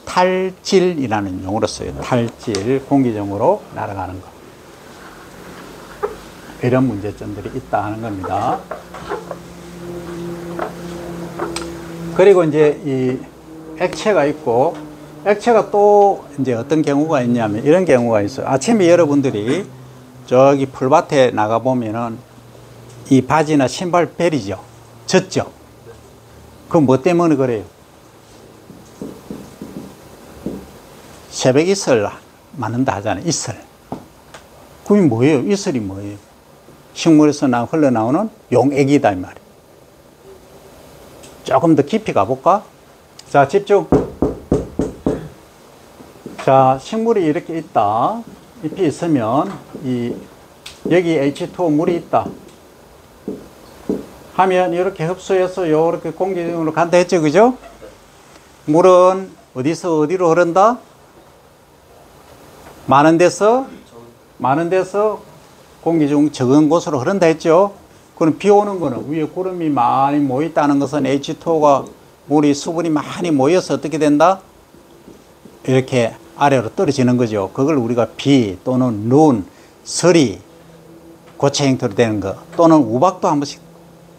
Speaker 1: 탈질이라는 용어로 써요. 탈질, 공기적으으로 날아가는 것. 이런 문제점들이 있다 하는 겁니다. 그리고 이제 이 액체가 있고, 액체가 또 이제 어떤 경우가 있냐면 이런 경우가 있어요. 아침에 여러분들이 저기 풀밭에 나가보면은 이 바지나 신발 베리죠. 젖죠. 그건 뭐 때문에 그래요? 새벽 이슬 맞는다 하잖아요. 이슬. 그게 뭐예요? 이슬이 뭐예요? 식물에서 흘러나오는 용액이다 이 말이에요. 조금 더 깊이 가볼까? 자, 집중. 자, 식물이 이렇게 있다. 잎이 있으면 여기 H2O 물이 있다 하면 이렇게 흡수해서 이렇게 공기중으로 간다 했죠, 그죠? 물은 어디서 어디로 흐른다? 많은 데서 공기 중 적은 곳으로 흐른다 했죠. 그럼 비 오는 거는 위에 구름이 많이 모여 있다는 것은 H2O가 물이 수분이 많이 모여서 어떻게 된다? 이렇게 아래로 떨어지는 거죠. 그걸 우리가 비 또는 눈, 서리, 고체 형태로 되는 거 또는 우박도 한 번씩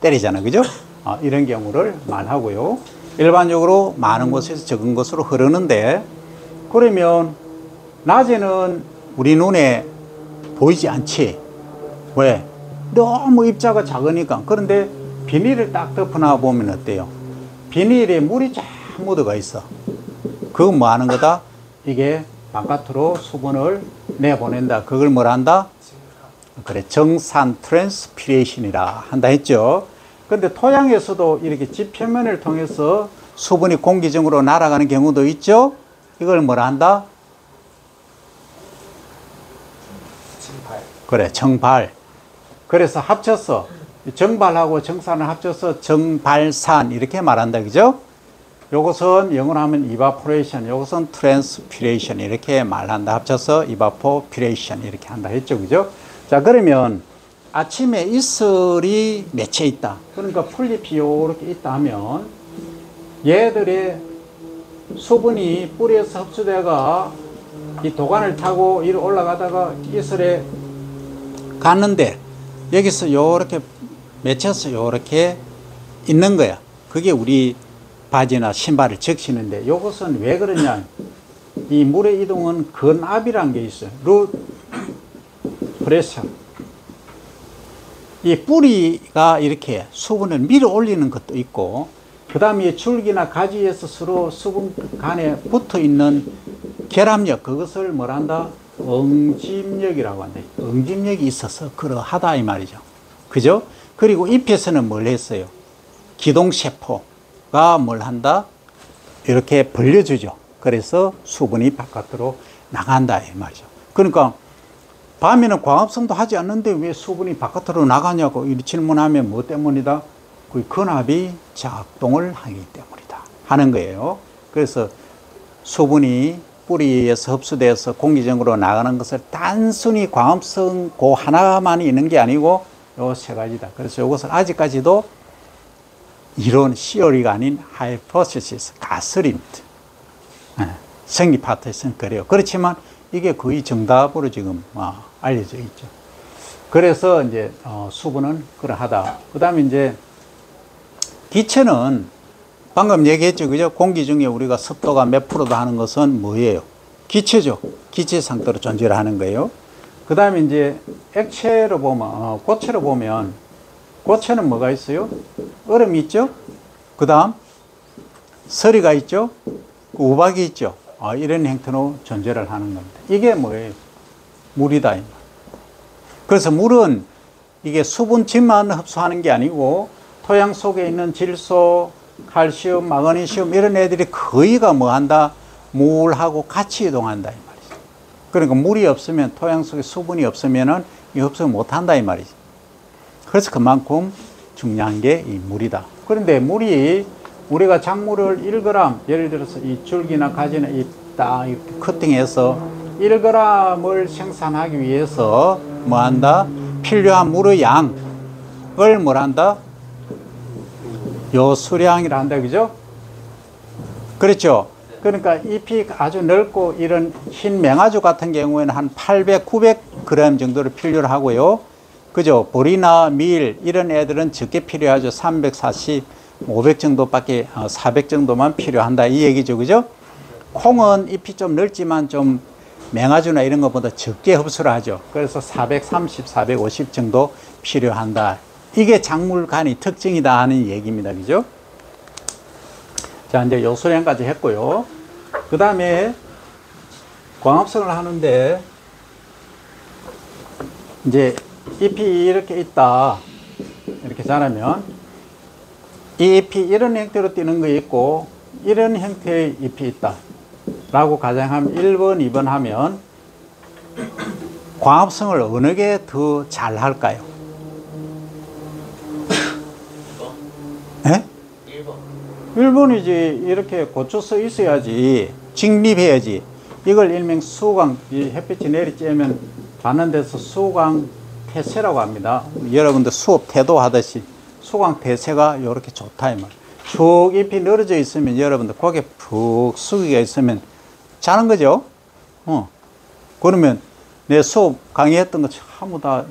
Speaker 1: 때리잖아요. 그죠? 이런 경우를 말하고요. 일반적으로 많은 곳에서 적은 곳으로 흐르는데, 그러면 낮에는 우리 눈에 보이지 않지. 왜? 너무 입자가 작으니까. 그런데 비닐을 딱 덮어놔 보면 어때요? 비닐에 물이 쫙 묻어가 있어. 그건 뭐 하는 거다? 이게 바깥으로 수분을 내보낸다. 그걸 뭐라 한다? 그래, 정산 트랜스피레이션이라 한다 했죠. 근데 토양에서도 이렇게 지표면을 통해서 수분이 공기중으로 날아가는 경우도 있죠. 이걸 뭐라 한다? 그래, 정발. 그래서 합쳐서 정발하고 정산을 합쳐서 정발산 이렇게 말한다, 그죠? 요것은 영어로 하면 evaporation, 요것은 transpiration 이렇게 말한다. 합쳐서 evaporation 이렇게 한다 했죠, 그죠? 자, 그러면 아침에 이슬이 맺혀 있다. 그러니까 풀잎이 이렇게 있다 하면 얘들의 수분이 뿌리에서 흡수되가 이 도관을 타고 이리 올라가다가 이슬에 갔는데 여기서 이렇게 맺혀서 이렇게 있는 거야. 그게 우리 바지나 신발을 적시는데, 이것은 왜 그러냐? 이 물의 이동은 근압이라는 게 있어요. 루트 프레셔. 이 뿌리가 이렇게 수분을 밀어 올리는 것도 있고, 그 다음에 줄기나 가지에서 서로 수분 간에 붙어 있는 결합력, 그것을 뭐라 한다? 응집력이라고 한다. 응집력이 있어서 그러하다 이 말이죠. 그죠? 그리고 잎에서는 뭘 했어요? 기동세포가 뭘 한다? 이렇게 벌려주죠. 그래서 수분이 바깥으로 나간다 이 말이죠. 그러니까 밤에는 광합성도 하지 않는데 왜 수분이 바깥으로 나가냐고 이 질문하면 뭐 때문이다? 그 근압이 작동을 하기 때문이다 하는 거예요. 그래서 수분이 뿌리에서 흡수돼서 공기중으로 나가는 것을 단순히 광합성 그 하나만 있는 게 아니고 요 세 가지다. 그래서 이것을 아직까지도 이론 시어리가 아닌 하이포테시스, 가설입니다. 생리 파트에서는 그래요. 그렇지만 이게 거의 정답으로 지금 알려져 있죠. 그래서 이제 수분은 그러하다. 그 다음에 이제 기체는 방금 얘기했죠. 그죠? 공기 중에 우리가 습도가 몇 프로도 하는 것은 뭐예요? 기체죠. 기체 상태로 존재를 하는 거예요. 그 다음에 이제 액체로 보면, 고체로 보면, 고체는 뭐가 있어요? 얼음이 있죠? 그 다음, 서리가 있죠? 우박이 있죠? 이런 형태로 존재를 하는 겁니다. 이게 뭐예요? 물이다. 그래서 물은 이게 수분질만 흡수하는 게 아니고 토양 속에 있는 질소, 칼슘, 마그네슘 이런 애들이 거의가 뭐 한다? 물하고 같이 이동한다 이 말이죠. 그러니까 물이 없으면, 토양 속에 수분이 없으면은 이 흡수를 못 한다 이 말이지. 그래서 그만큼 중요한 게 이 물이다. 그런데 물이, 우리가 작물을 1g, 예를 들어서 이 줄기나 가지나 딱 이렇게 커팅해서 1g을 생산하기 위해서 뭐 한다? 필요한 물의 양을 뭘 한다? 요 수량이라 한다, 그죠? 그렇죠? 그러니까 잎이 아주 넓고 이런 흰 맹아주 같은 경우에는 한 800, 900g 정도를 필요로 하고요. 그죠? 보리나 밀 이런 애들은 적게 필요하죠. 340, 500 정도밖에, 400 정도만 필요한다 이 얘기죠. 그죠? 콩은 잎이 좀 넓지만 좀 맹아주나 이런 것보다 적게 흡수를 하죠. 그래서 430, 450 정도 필요한다. 이게 작물간의 특징이다 하는 얘기입니다. 그죠? 자, 이제 요소량까지 했고요. 그 다음에 광합성을 하는데, 이제 잎이 이렇게 있다. 이렇게 자라면, 이 잎이 이런 형태로 띄는 거 있고, 이런 형태의 잎이 있다. 라고 가정하면 1번, 2번 하면, 광합성을 어느 게 더 잘 할까요? 1번이지. 이렇게 고쳐서 있어야지. 직립해야지. 이걸 일명 수광, 이 햇빛이 내리쬐면 받는 데서 수광 태세라고 합니다. 여러분들 수업 태도 하듯이 수광 태세가 이렇게 좋다 이 말. 쭉 잎이 늘어져 있으면 여러분들 고개 푹 숙이가 있으면 자는 거죠. 그러면 내 수업 강의했던 거 전부 다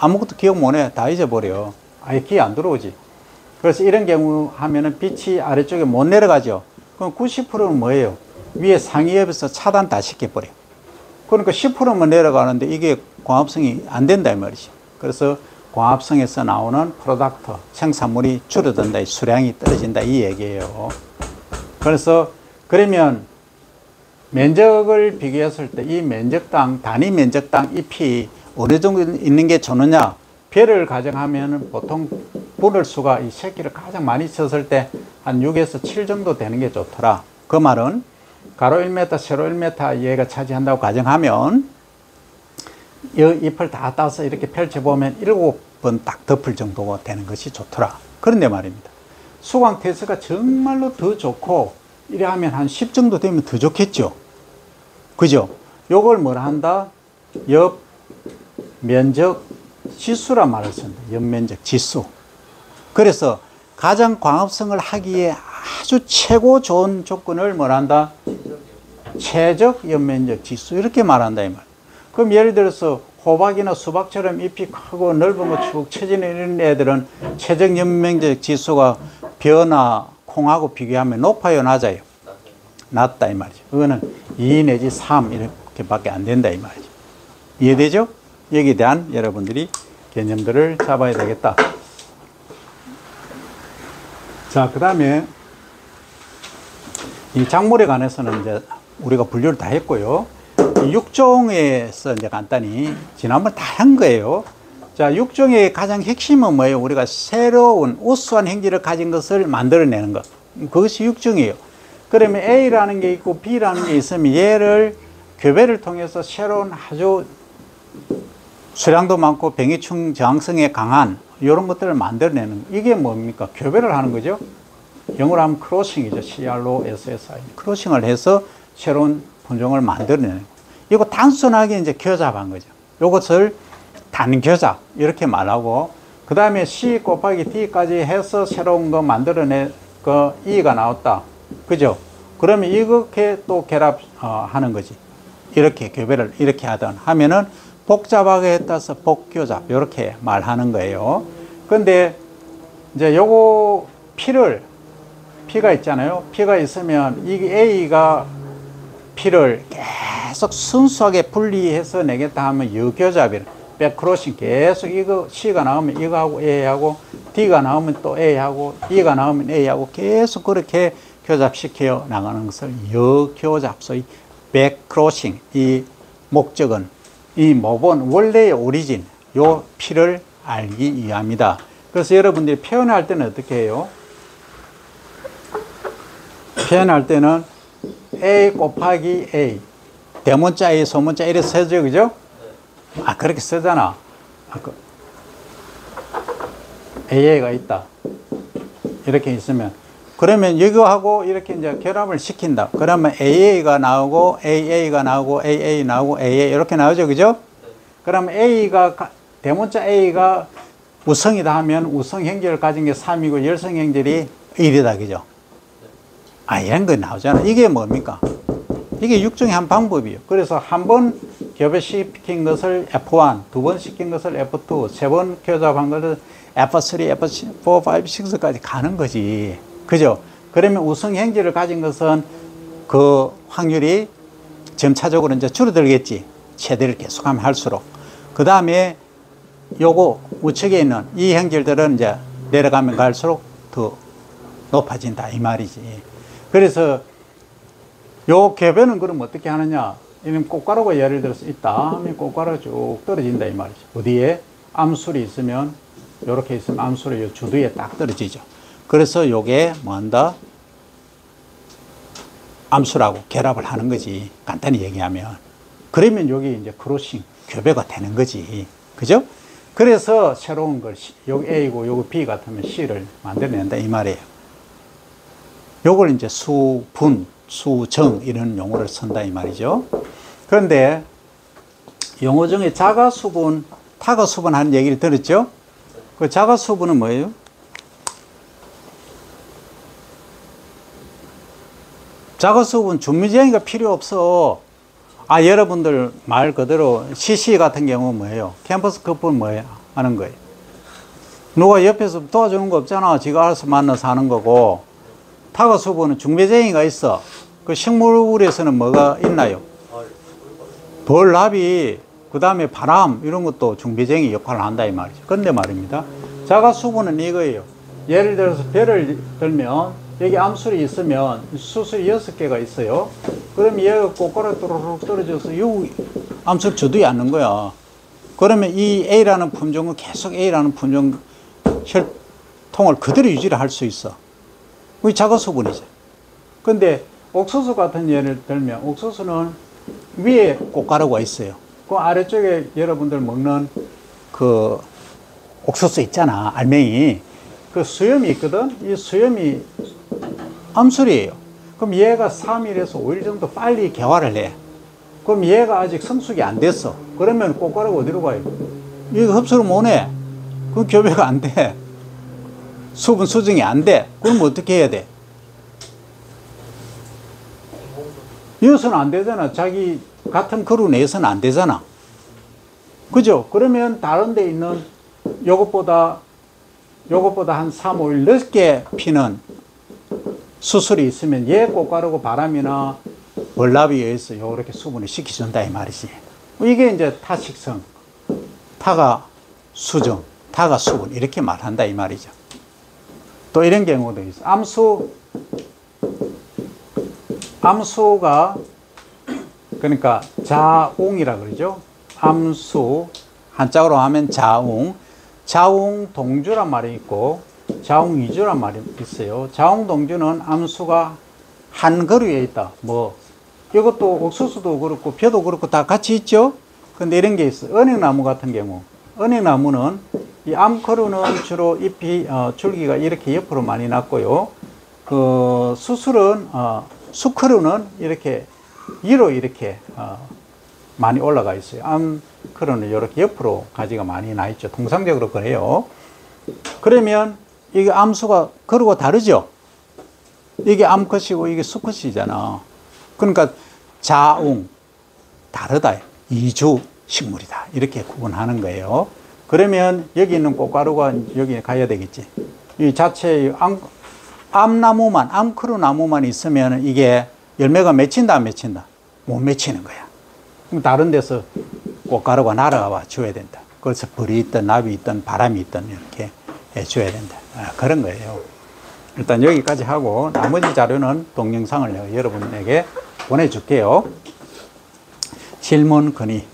Speaker 1: 아무것도 기억 못 해. 다 잊어버려. 아예 귀에 안 들어오지. 그래서 이런 경우 하면은 빛이 아래쪽에 못 내려가죠. 그럼 90%는 뭐예요? 위에 상위엽에서 차단 다 시켜버려. 그러니까 10%만 내려가는데 이게 광합성이 안 된다 이 말이죠. 그래서 광합성에서 나오는 프로덕트, 생산물이 줄어든다, 수량이 떨어진다 이 얘기예요. 그래서 그러면 면적을 비교했을 때 이 면적당, 단위 면적당 잎이 어느 정도 있는 게 좋느냐? 배를 가정하면 보통 분을 수가 이 새끼를 가장 많이 쳤을 때 한 6에서 7 정도 되는 게 좋더라. 그 말은 가로 1m, 세로 1m 얘가 차지한다고 가정하면 이 잎을 다 따서 이렇게 펼쳐보면 7번 딱 덮을 정도가 되는 것이 좋더라. 그런데 말입니다. 수광 태세가 정말로 더 좋고 이래 하면 한 10 정도 되면 더 좋겠죠. 그죠? 요걸 뭐라 한다? 옆 면적 지수란 말을 쓴다. 옆면적 지수. 그래서 가장 광합성을 하기에 아주 최고 좋은 조건을 뭐라 한다? 최적 옆면적 지수. 이렇게 말한다 이 말. 그럼 예를 들어서 호박이나 수박처럼 잎이 크고 넓은 거 쭉 쳐지는 이런 애들은 최적 옆면적 지수가 벼나 콩하고 비교하면 높아요, 낮아요? 낮다 이 말이죠. 그거는 2 내지 3 이렇게밖에 안 된다 이 말이죠. 이해되죠? 여기에 대한 여러분들이 개념들을 잡아야 되겠다. 자, 그 다음에 이 작물에 관해서는 이제 우리가 분류를 다 했고요. 이 육종에서 이제 간단히 지난번 다 한 거예요. 자, 육종의 가장 핵심은 뭐예요? 우리가 새로운 우수한 행질을 가진 것을 만들어내는 것. 그것이 육종이에요. 그러면 A라는 게 있고 B라는 게 있으면 얘를 교배를 통해서 새로운 아주 수량도 많고 병해충 저항성에 강한 이런 것들을 만들어내는, 이게 뭡니까? 교배를 하는 거죠. 영어로 하면 크로싱이죠. CROSSI. 크로싱을 해서 새로운 품종을 만들어내는 거예요. 이거 단순하게 이제 교잡한 거죠. 이것을 단교잡 이렇게 말하고, 그 다음에 C 곱하기 D까지 해서 새로운 거 만들어내 그 E가 나왔다. 그죠? 그러면 이렇게 또 결합하는 거지. 이렇게 교배를 이렇게 하든 하면은 복잡하게 따서 복교잡 이렇게 말하는 거예요. 근데 이제 요거 P가 있잖아요. P가 있으면 이게 A가 P를 계속 순수하게 분리해서 내겠다 하면 유교잡이라 백크로싱 계속 이거 C가 나오면 이거하고 A하고 D가 나오면 또 A하고 E가 나오면 A하고 계속 그렇게 교잡시켜 나가는 것을 여교잡, 소위 백크로싱. 이 목적은 이 모본 원래의 오리진 요 P를 알기 위함이다. 그래서 여러분들이 표현할 때는 어떻게 해요? 표현할 때는 A 곱하기 A 대문자 A, 소문자 이렇게 쓰죠, 그죠? 아, 그렇게 쓰잖아. AA가 있다. 이렇게 있으면. 그러면 이거하고 이렇게 이제 결합을 시킨다. 그러면 AA가 나오고, AA가 나오고, AA 나오고, AA 이렇게 나오죠, 그죠? 그러면 대문자 A가 우성이다 하면 우성 행절을 가진 게 3이고 열성 행절이 1이다, 그죠? 아, 이런 거 나오잖아. 이게 뭡니까? 이게 육중의 한 방법이에요. 그래서 한 번 교배시킨 것을 F1, 두 번 시킨 것을 F2, 세 번 교잡한 것을 F3, F4, 5, 6까지 가는 거지. 그죠? 그러면 우성 행질을 가진 것은 그 확률이 점차적으로 이제 줄어들겠지. 최대를 계속하면 할수록. 그 다음에 요거 우측에 있는 이 행질들은 이제 내려가면 갈수록 더 높아진다. 이 말이지. 그래서 요 개변은 그럼 어떻게 하느냐? 이런 꽃가루가 예를 들어서 있다 하면 꽃가루가 쭉 떨어진다. 이 말이지. 어디에? 암술이 있으면, 요렇게 있으면 암술이 요 주두에 딱 떨어지죠. 그래서 요게 뭐 한다? 암술하고 결합을 하는 거지. 간단히 얘기하면. 그러면 여기 이제 크로싱, 교배가 되는 거지. 그죠? 그래서 새로운 걸, 여기 A고 요거 B 같으면 C를 만들어낸다. 이 말이에요. 요걸 이제 수분, 수정 이런 용어를 쓴다. 이 말이죠. 그런데 용어 중에 자가수분, 타가수분 하는 얘기를 들었죠? 그 자가수분은 뭐예요? 자가수분 준비제한이가 필요 없어. 아, 여러분들 말 그대로 CC 같은 경우 뭐예요? 캠퍼스 커플 뭐예요? 하는 거예요. 누가 옆에서 도와주는 거 없잖아. 지가 알아서 만나서 하는 거고. 타가수분은 중배쟁이가 있어. 그 식물에서는 뭐가 있나요? 벌, 나비, 그 다음에 바람 이런 것도 중배쟁이 역할을 한다 이 말이죠. 근데 말입니다. 자가수분은 이거예요. 예를 들어서 배를 들면 여기 암술이 있으면 수술이 6개가 있어요. 그럼 얘가 꼬꼬로 또르륵 떨어져서 이 암술 주두에 앉는 거야. 그러면 이 A라는 품종은 계속 A라는 품종 혈통을 그대로 유지를 할 수 있어. 그게 자가수분이죠. 근데 옥수수 같은 예를 들면 옥수수는 위에 꽃가루가 있어요. 그 아래쪽에 여러분들 먹는 그 옥수수 있잖아. 알맹이. 그 수염이 있거든. 이 수염이 암술이에요. 그럼 얘가 3일에서 5일 정도 빨리 개화를 해. 그럼 얘가 아직 성숙이 안 됐어. 그러면 꽃가루가 어디로 가요? 이거 흡수를 못 해. 그럼 교배가 안 돼. 수분 수정이 안 돼. 그럼 어떻게 해야 돼? 이어서는 안 되잖아. 자기 같은 그루 내에서는 안 되잖아. 그죠? 그러면 다른 데 있는 요것보다 한 3, 5일 늦게 피는 수술이 있으면 얘 꽃가루고 바람이나 벌나비에 의해서 요렇게 수분을 식혀준다 이 말이지. 이게 이제 타식성, 타가 수정, 타가 수분 이렇게 말한다 이 말이죠. 또 이런 경우도 있어. 암수가 그러니까 자웅이라 그러죠. 암수 한자어로 하면 자웅, 자웅동주란 말이 있고 자웅이주란 말이 있어요. 자웅동주는 암수가 한 그루에 있다. 뭐 이것도 옥수수도 그렇고 벼도 그렇고 다 같이 있죠. 근데 이런 게 있어. 은행나무 같은 경우, 은행나무는 이 암크루는 주로 잎이 줄기가 이렇게 옆으로 많이 났고요. 그 수크루는 이렇게 위로 이렇게 많이 올라가 있어요. 암크루는 이렇게 옆으로 가지가 많이 나 있죠. 통상적으로 그래요. 그러면 이게 암수가 그루가 다르죠. 이게 암컷이고 이게 수컷이잖아. 그러니까 자웅 다르다. 이주 식물이다. 이렇게 구분하는 거예요. 그러면 여기 있는 꽃가루가 여기 가야 되겠지. 이 자체의 암나무만, 암크루 나무만 있으면 이게 열매가 맺힌다, 안 맺힌다? 못 맺히는 거야. 그럼 다른 데서 꽃가루가 날아와 줘야 된다. 그래서 벌이 있든 나비 있든 바람이 있든 이렇게 해줘야 된다. 그런 거예요. 일단 여기까지 하고 나머지 자료는 동영상을 여러분에게 보내줄게요. 질문 건의.